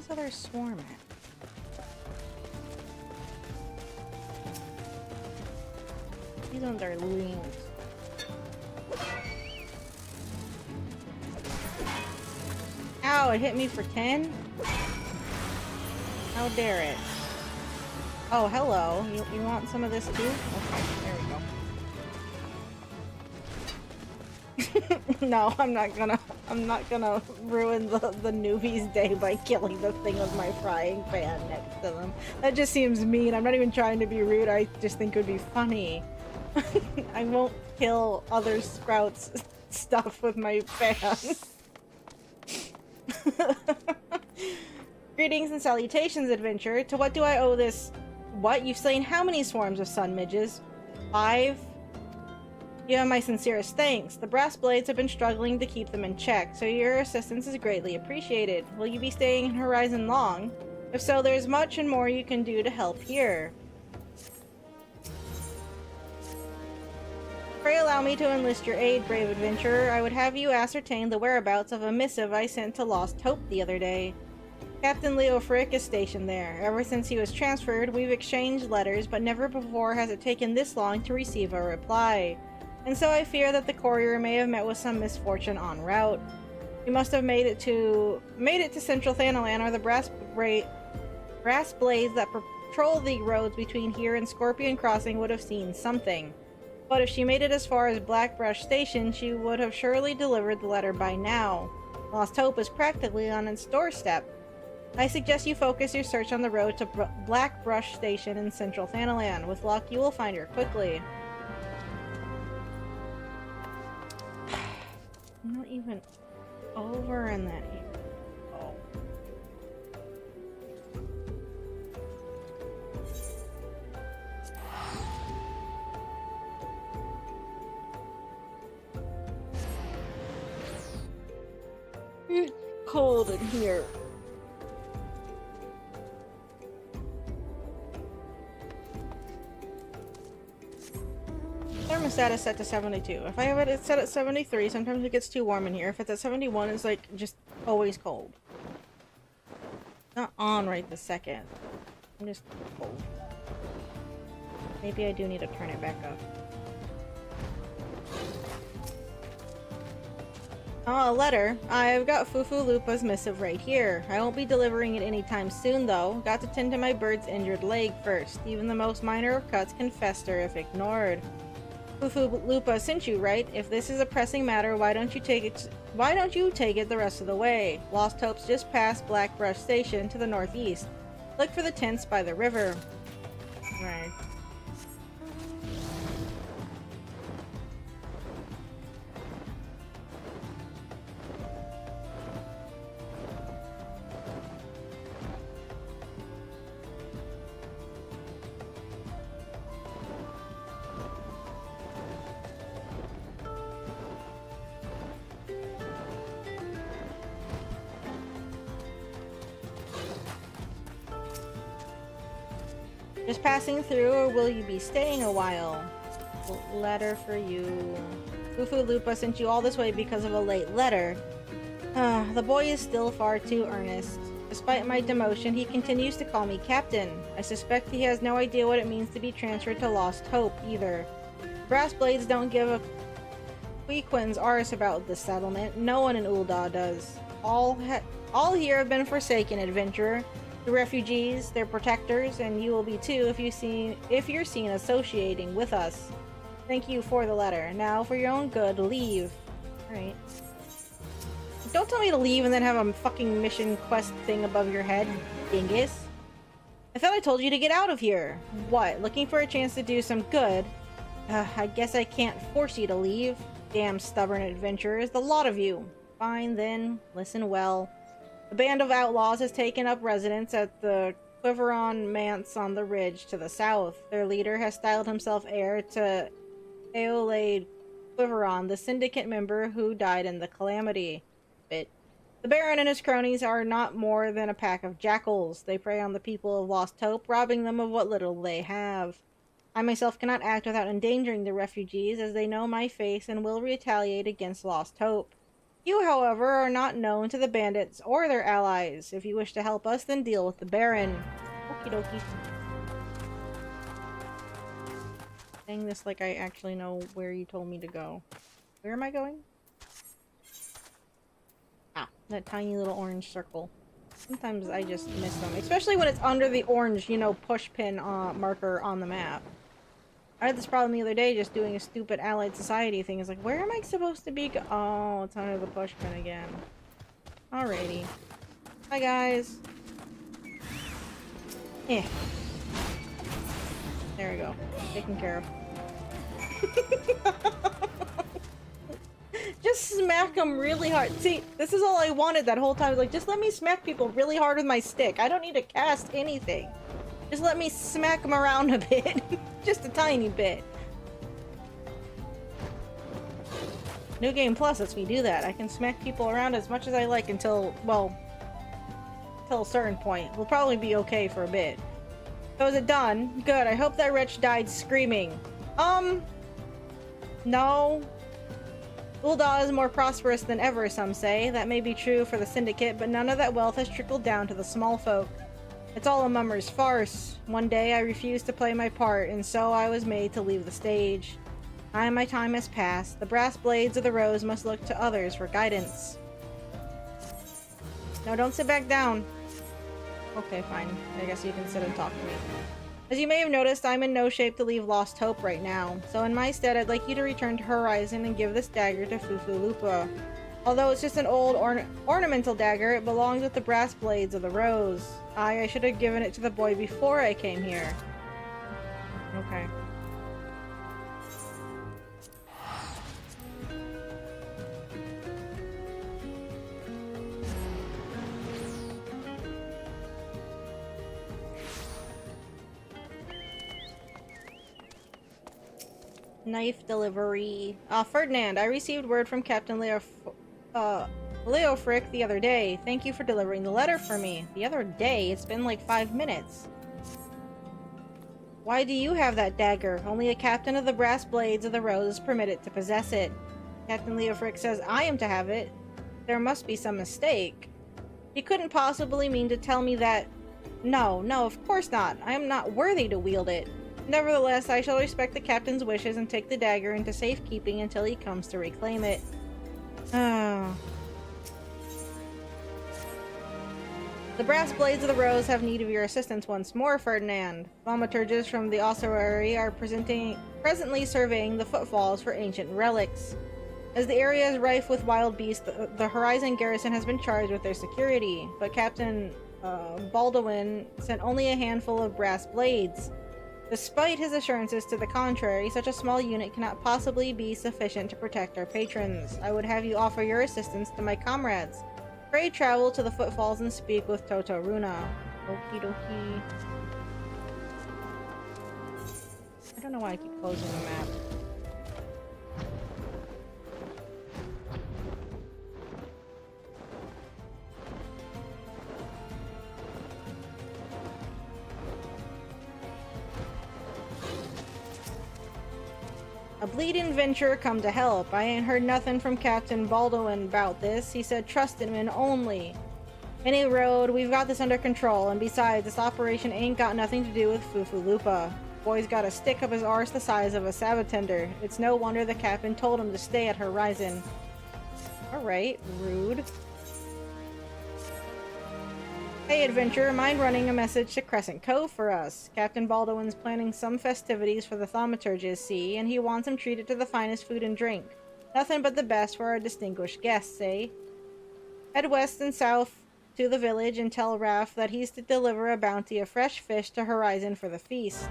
Other swarm at? These ones are lean. Ow, it hit me for 10? How dare it? Oh, hello. You want some of this too? Okay, there we go. No, I'm not gonna ruin the newbie's day by killing the thing with my frying pan next to them. That just seems mean. I'm not even trying to be rude, I just think it would be funny. I won't kill other sprouts stuff with my pan. Greetings and salutations, adventurer. To what do I owe this? What? You've slain how many swarms of sun midges? 5? You have my sincerest thanks. The brass blades have been struggling to keep them in check, so your assistance is greatly appreciated. Will you be staying in Horizon long? If so, there's much and more you can do to help here. Pray allow me to enlist your aid, brave adventurer. I would have you ascertain the whereabouts of a missive I sent to Lost Hope the other day. Captain Leo Frick is stationed there. Ever since he was transferred, we've exchanged letters, but never before has it taken this long to receive a reply. And so I fear that the courier may have met with some misfortune en route. You must have made it to Central Thanalan, or the brass blades that patrol the roads between here and Scorpion Crossing would have seen something. But if she made it as far as Blackbrush Station, she would have surely delivered the letter by now. Lost Hope is practically on its doorstep. I suggest you focus your search on the road to Blackbrush Station in Central Thanalan. With luck, you will find her quickly. Not even over in that here. Oh. cold in here. Thermostat is set to 72. If I have it set at 73, sometimes it gets too warm in here. If it's at 71, it's like just always cold. Not on right this second. I'm just cold. Maybe I do need to turn it back up. Oh, a letter. I've got Fufulupa's missive right here. I won't be delivering it anytime soon, though. Got to tend to my bird's injured leg first. Even the most minor of cuts can fester if ignored. Fufulupa sent you, right? If this is a pressing matter, why don't you take it the rest of the way? Lost Hope's just past Blackbrush Station to the northeast. Look for the tents by the river. Right. Just passing through, or will you be staying a while? Letter for you. Fufulupa sent you all this way because of a late letter. The boy is still far too earnest. Despite my demotion, he continues to call me Captain. I suspect he has no idea what it means to be transferred to Lost Hope, either. Brass Blades don't give a Queequin's arse about this settlement. No one in Ul'dah does. All here have been forsaken, adventurer. The refugees, their protectors, and you will be too if you're seen associating with us. Thank you for the letter. Now, for your own good, leave. Alright. Don't tell me to leave and then have a fucking mission quest thing above your head, dingus. I thought I told you to get out of here. What, looking for a chance to do some good? I guess I can't force you to leave. Damn stubborn adventurers, the lot of you. Fine then, listen well. The band of outlaws has taken up residence at the Quiveron Manse on the ridge to the south. Their leader has styled himself heir to Eolaid Quiveron, the syndicate member who died in the calamity. The Baron and his cronies are not more than a pack of jackals. They prey on the people of Lost Hope, robbing them of what little they have. I myself cannot act without endangering the refugees, as they know my face and will retaliate against Lost Hope. You, however, are not known to the bandits or their allies. If you wish to help us, then deal with the Baron. Okie dokie. Saying this like I actually know where you told me to go. Where am I going? Ah, that tiny little orange circle. Sometimes I just miss them. Especially when it's under the orange, you know, push pin marker on the map. I had this problem the other day just doing a stupid Allied Society thing. It's like, where am I supposed to be oh, it's under the push pin again. Alrighty. Hi, guys. Eh. There we go. Taken care of. Just smack them really hard. See, this is all I wanted that whole time. Like, just let me smack people really hard with my stick. I don't need to cast anything. Just let me smack them around a bit. Just a tiny bit. New Game Plus lets me do that. I can smack people around as much as I like until, well, until a certain point. We'll probably be okay for a bit. So is it done? Good. I hope that wretch died screaming. No. Ul'dah is more prosperous than ever, some say. That may be true for the Syndicate, but none of that wealth has trickled down to the small folk. It's all a mummer's farce. One day I refused to play my part, and so I was made to leave the stage. My time has passed. The brass blades of the rose must look to others for guidance. No, don't sit back down. Okay, fine. I guess you can sit and talk to me. As you may have noticed, I'm in no shape to leave Lost Hope right now, so in my stead I'd like you to return to Horizon and give this dagger to Fufulupa. Although it's just an old ornamental dagger, it belongs with the brass blades of the rose. I should have given it to the boy before I came here. Okay. Knife delivery. Ferdinand, I received word from Captain Leofric the other day. Thank you for delivering the letter for me. The other day? It's been like 5 minutes. Why do you have that dagger? Only a captain of the Brass Blades of the Rose is permitted to possess it. Captain Leofric says I am to have it. There must be some mistake. He couldn't possibly mean to tell me that... No, of course not. I am not worthy to wield it. Nevertheless, I shall respect the captain's wishes and take the dagger into safekeeping until he comes to reclaim it. The Brass Blades of the Rose have need of your assistance once more, Ferdinand. Thaumaturges from the ossuary are presently surveying the footfalls for ancient relics. As the area is rife with wild beasts, the Horizon garrison has been charged with their security, but Captain Baldwin sent only a handful of brass blades. Despite his assurances to the contrary, such a small unit cannot possibly be sufficient to protect our patrons. I would have you offer your assistance to my comrades. Pray travel to the footfalls and speak with Toto Runa. Okie dokie. I don't know why I keep closing the map. A bleeding venture come to help. I ain't heard nothing from Captain Baldwin about this. He said trust in him only. Any road, we've got this under control, and besides, this operation ain't got nothing to do with Fufulupa. Boy's got a stick up his arse the size of a sabatender. It's no wonder the captain told him to stay at Horizon. Alright, rude. Hey adventurer, mind running a message to Crescent Cove for us? Captain Baldwin's planning some festivities for the Thaumaturges, see, and he wants them treated to the finest food and drink. Nothing but the best for our distinguished guests, eh? Head west and south to the village and tell Raph that he's to deliver a bounty of fresh fish to Horizon for the feast.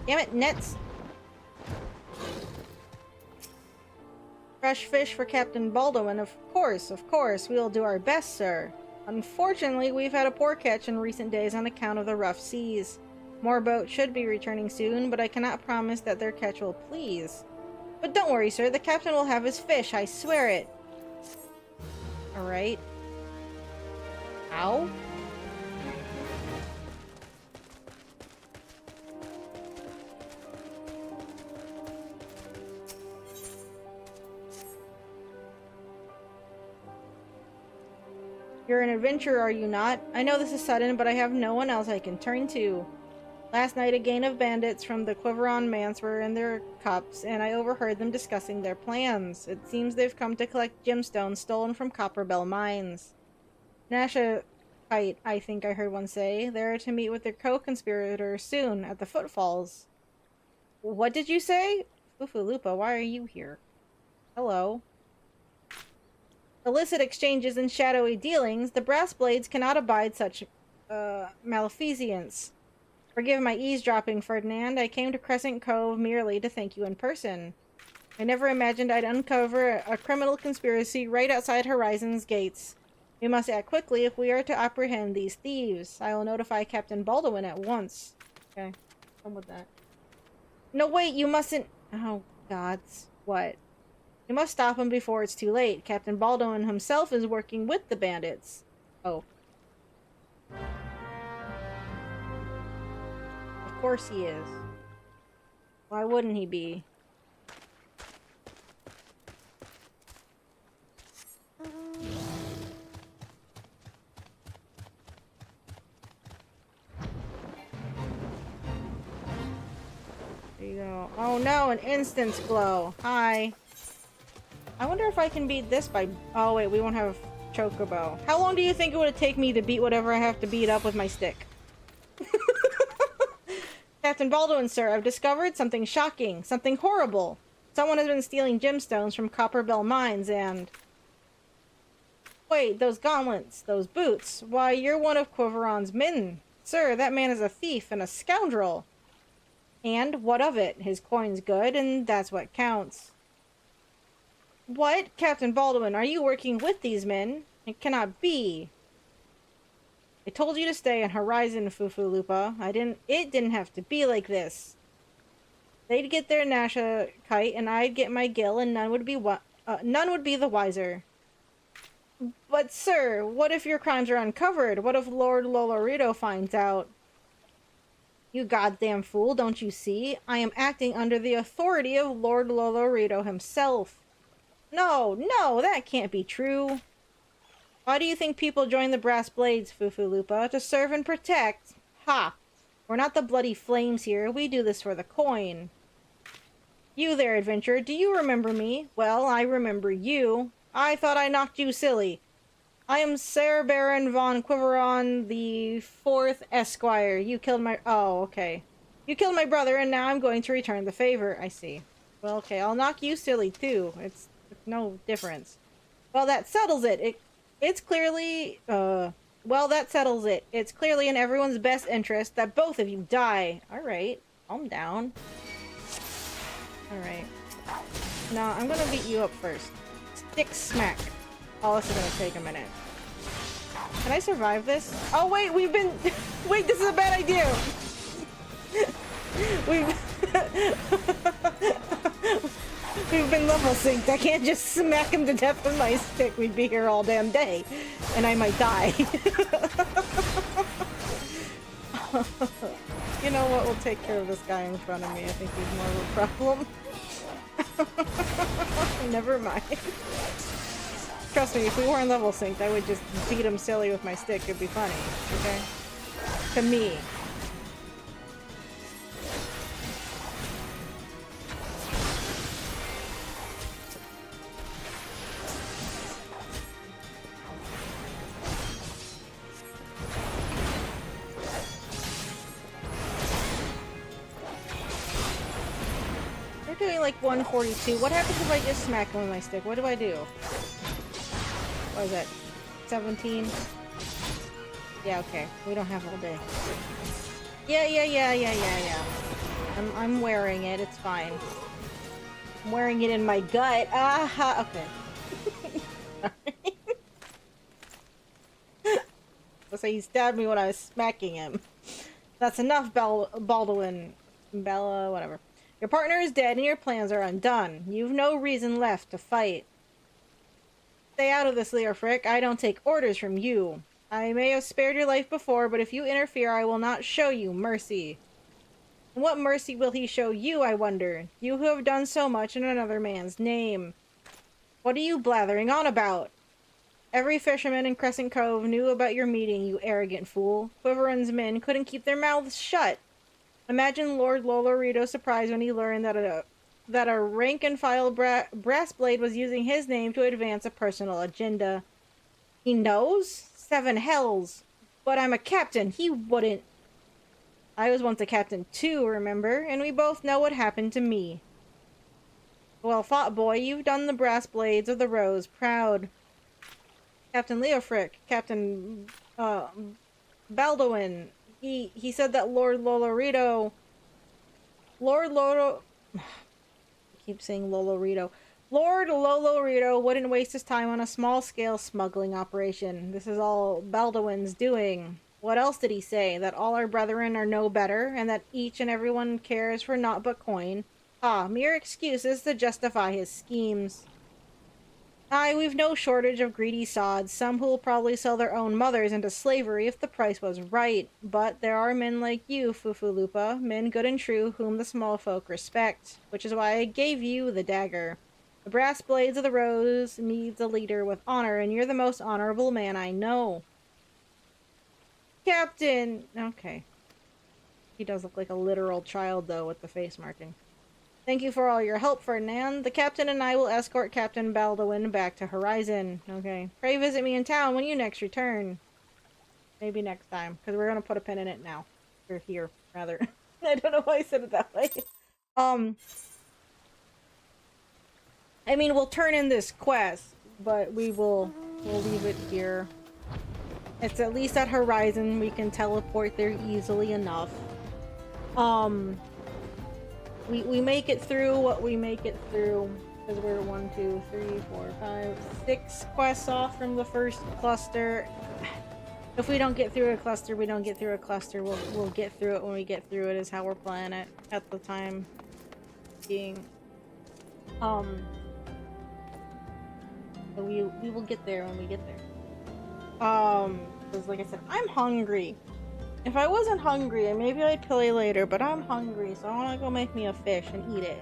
Damn it, nets! Fresh fish for Captain Baldwin, of course, we'll do our best, sir. Unfortunately, we've had a poor catch in recent days on account of the rough seas. More boats should be returning soon, but I cannot promise that their catch will please. But don't worry, sir, the captain will have his fish, I swear it. Alright. Ow? You're an adventurer, are you not? I know this is sudden, but I have no one else I can turn to. Last night, a gang of bandits from the Quiveron Manse were in their cups, and I overheard them discussing their plans. It seems they've come to collect gemstones stolen from Copperbell mines. Nasha fight, I think I heard one say. They're to meet with their co-conspirators soon, at the footfalls. What did you say? Fufulupa, why are you here? Hello. Illicit exchanges and shadowy dealings, the Brass Blades cannot abide such malfeasance. Forgive my eavesdropping, Ferdinand. I came to Crescent Cove merely to thank you in person. I never imagined I'd uncover a criminal conspiracy right outside Horizon's gates. We must act quickly if we are to apprehend these thieves. I will notify Captain Baldwin at once. Okay, come with that. No, wait, you mustn't... Oh, gods. What? You must stop him before it's too late. Captain Baldwin himself is working with the bandits. Oh. Of course he is. Why wouldn't he be? There you go. Oh no, an instance glow. Hi. I wonder if I can beat this by... Oh wait, we won't have Chocobo. How long do you think it would take me to beat whatever I have to beat up with my stick? Captain Baldwin, sir, I've discovered something shocking, something horrible. Someone has been stealing gemstones from Copperbell mines and... Wait, those gauntlets, those boots. Why, you're one of Quiveron's men. Sir, that man is a thief and a scoundrel. And what of it? His coin's good, and that's what counts. What? Captain Baldwin, are you working with these men? It cannot be. I told you to stay on Horizon, Fufulupa. It didn't have to be like this. They'd get their Nasha kite, and I'd get my gill, and none would be the wiser. But sir, what if your crimes are uncovered? What if Lord Lolorito finds out? You goddamn fool, don't you see? I am acting under the authority of Lord Lolorito himself. No, that can't be true. Why do you think people join the Brass Blades, Fufulupa? To serve and protect? Ha! We're not the bloody flames here. We do this for the coin. You there, adventurer. Do you remember me? Well, I remember you. I thought I knocked you silly. I am Sir Baron von Quiveron the 4th Esquire. You killed my... Oh, okay. You killed my brother, and now I'm going to return the favor. I see. Well, okay, I'll knock you silly, too. It's no difference. Well, that settles it. It's clearly... Well, that settles it. It's clearly in everyone's best interest that both of you die. Alright. Calm down. Alright. Now, I'm gonna beat you up first. Stick smack. Oh, this is gonna take a minute. Can I survive this? Oh, wait, we've been... Wait, this is a bad idea! We've been level synced. I can't just smack him to death with my stick. We'd be here all damn day. And I might die. You know what? We'll take care of this guy in front of me. I think he's more of a problem. Never mind. Trust me, if we weren't level synced, I would just beat him silly with my stick. It'd be funny. Okay? To me. Doing like 142. What happens if I just smack him with my stick? What do I do? What is that? 17? Yeah, okay. We don't have all day. Yeah. I'm wearing it. It's fine. I'm wearing it in my gut. Aha! Okay. Let's say he stabbed me when I was smacking him. That's enough, Baldwin. Bella, whatever. Your partner is dead and your plans are undone. You've no reason left to fight. Stay out of this, Leofric. I don't take orders from you. I may have spared your life before, but if you interfere, I will not show you mercy. And what mercy will he show you, I wonder? You who have done so much in another man's name. What are you blathering on about? Every fisherman in Crescent Cove knew about your meeting, you arrogant fool. Quiveron's men couldn't keep their mouths shut. Imagine Lord Lolorito's surprise when he learned that a rank-and-file brass blade was using his name to advance a personal agenda. He knows? 7 hells. But I'm a captain. He wouldn't. I was once a captain too, remember? And we both know what happened to me. Well fought, boy. You've done the brass blades of the Rose proud. Captain Leofric. Captain, Baldwin. He said that Lord Lolorito... I keep saying Lolorito. Lord Lolorito wouldn't waste his time on a small-scale smuggling operation. This is all Baldwin's doing. What else did he say? That all our brethren are no better, and that each and everyone cares for naught but coin? Ah, mere excuses to justify his schemes. Aye, we've no shortage of greedy sods, some who'll probably sell their own mothers into slavery if the price was right. But there are men like you, Fufulupa, men good and true, whom the small folk respect, which is why I gave you the dagger. The brass blades of the Rose needs a leader with honor, and you're the most honorable man I know. Captain! Okay. He does look like a literal child, though, with the face marking. Thank you for all your help, Ferdinand. The captain and I will escort Captain Baldwin back to Horizon. Okay. Pray visit me in town when you next return. Maybe next time, because we're going to put a pin in it now. Or here, rather. I don't know why I said it that way. I mean, we'll turn in this quest, but we'll leave it here. It's at least at Horizon. We can teleport there easily enough. We make it through what we make it through, because we're 1, 2, 3, 4, 5, 6 quests off from the first cluster. If we don't get through a cluster, we don't get through a cluster. We'll get through it when we get through it is how we're playing it at the time being. So we will get there when we get there. Because like I said, I'm hungry. If I wasn't hungry, maybe I'd play later, but I'm hungry, so I want to go make me a fish and eat it.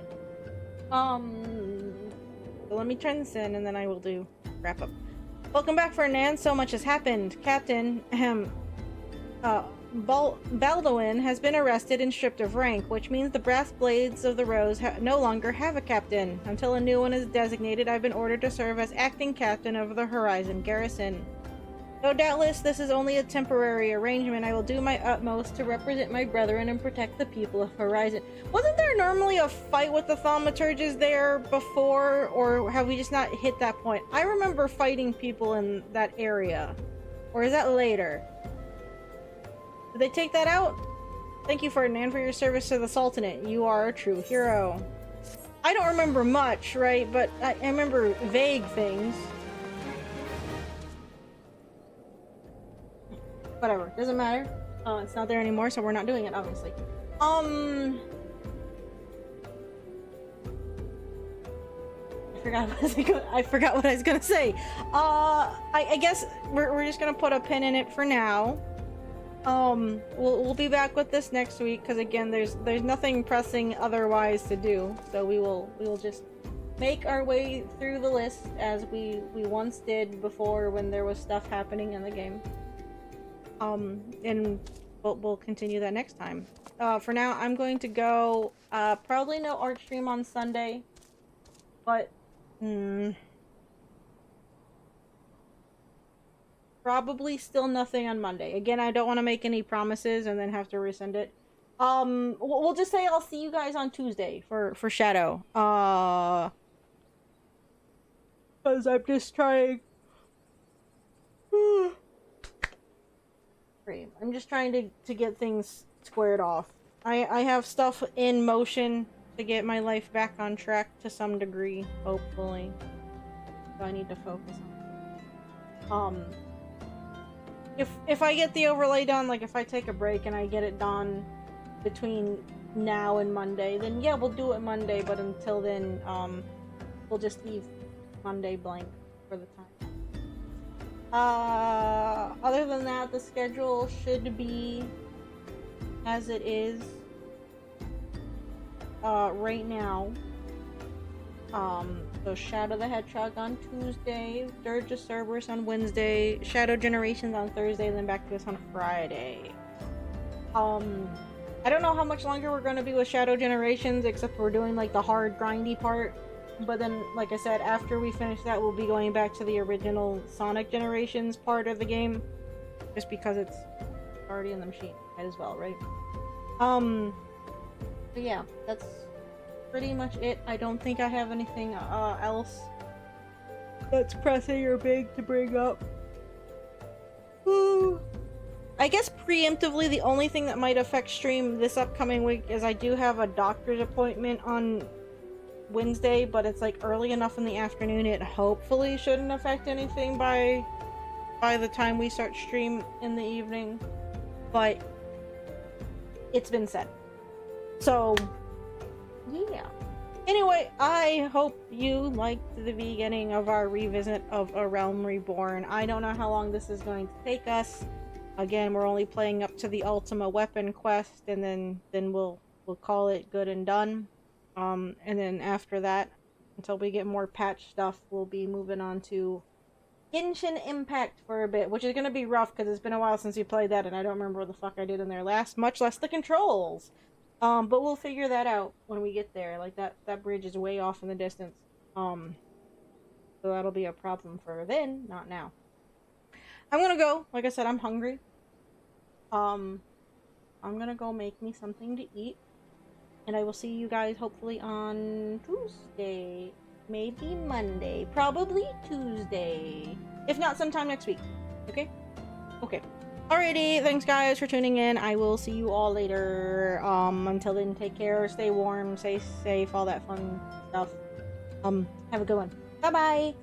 So let me turn this in and then I will do wrap up. Welcome back, Ferdinand. So much has happened. Captain, Balduin has been arrested and stripped of rank, which means the brass blades of the Rose no longer have a captain. Until a new one is designated, I've been ordered to serve as acting captain of the Horizon Garrison. Though doubtless this is only a temporary arrangement, I will do my utmost to represent my brethren and protect the people of Horizon. Wasn't there normally a fight with the thaumaturges there before, or have we just not hit that point? I remember fighting people in that area. Or is that later? Did they take that out? Thank you, Ferdinand, for your service to the Sultanate. You are a true hero. I don't remember much, right? But I remember vague things. Whatever, doesn't matter. It's not there anymore, so we're not doing it, obviously. I forgot what I was gonna say. I guess we're just gonna put a pin in it for now. We'll be back with this next week because again, there's nothing pressing otherwise to do. So we will just make our way through the list as we once did before when there was stuff happening in the game. And we'll continue that next time. For now, I'm going to go. Probably no art stream on Sunday, but probably still nothing on Monday. Again, I don't want to make any promises and then have to rescind it. We'll just say I'll see you guys on Tuesday for Shadow. Because I'm just trying. I'm just trying to get things squared off. I have stuff in motion to get my life back on track to some degree, hopefully. So I need to focus on it. If I get the overlay done, like if I take a break and I get it done between now and Monday, then yeah, we'll do it Monday, but until then, we'll just leave Monday blank for the time. Other than that, the schedule should be as it is right now. So Shadow the Hedgehog on Tuesday, Dirge of Cerberus on Wednesday, Shadow Generations on Thursday, and then back to us on Friday. I don't know how much longer we're going to be with Shadow Generations, except we're doing like the hard grindy part. But then, like I said, after we finish that, we'll be going back to the original Sonic Generations part of the game. Just because it's already in the machine. Might as well, right? But yeah, that's pretty much it. I don't think I have anything else that's pressing or big to bring up. I guess preemptively, the only thing that might affect stream this upcoming week is I do have a doctor's appointment on Wednesday, but it's like early enough in the afternoon it hopefully shouldn't affect anything by the time we start stream in the evening, but it's been said. So yeah, anyway, I hope you liked the beginning of our revisit of A Realm Reborn. I don't know how long this is going to take us. Again, we're only playing up to the Ultima Weapon quest, and then we'll call it good and done. And then after that, until we get more patch stuff, we'll be moving on to Genshin Impact for a bit, which is going to be rough because it's been a while since we played that, and I don't remember what the fuck I did in there last, much less the controls. But we'll figure that out when we get there. Like, that bridge is way off in the distance. So that'll be a problem for then, not now. I'm gonna go. Like I said, I'm hungry. I'm gonna go make me something to eat. And I will see you guys hopefully on Tuesday. Maybe Monday. Probably Tuesday. If not, sometime next week. Okay? Okay. Alrighty, thanks guys for tuning in. I will see you all later. Until then, take care, stay warm, stay safe, all that fun stuff. Have a good one. Bye-bye!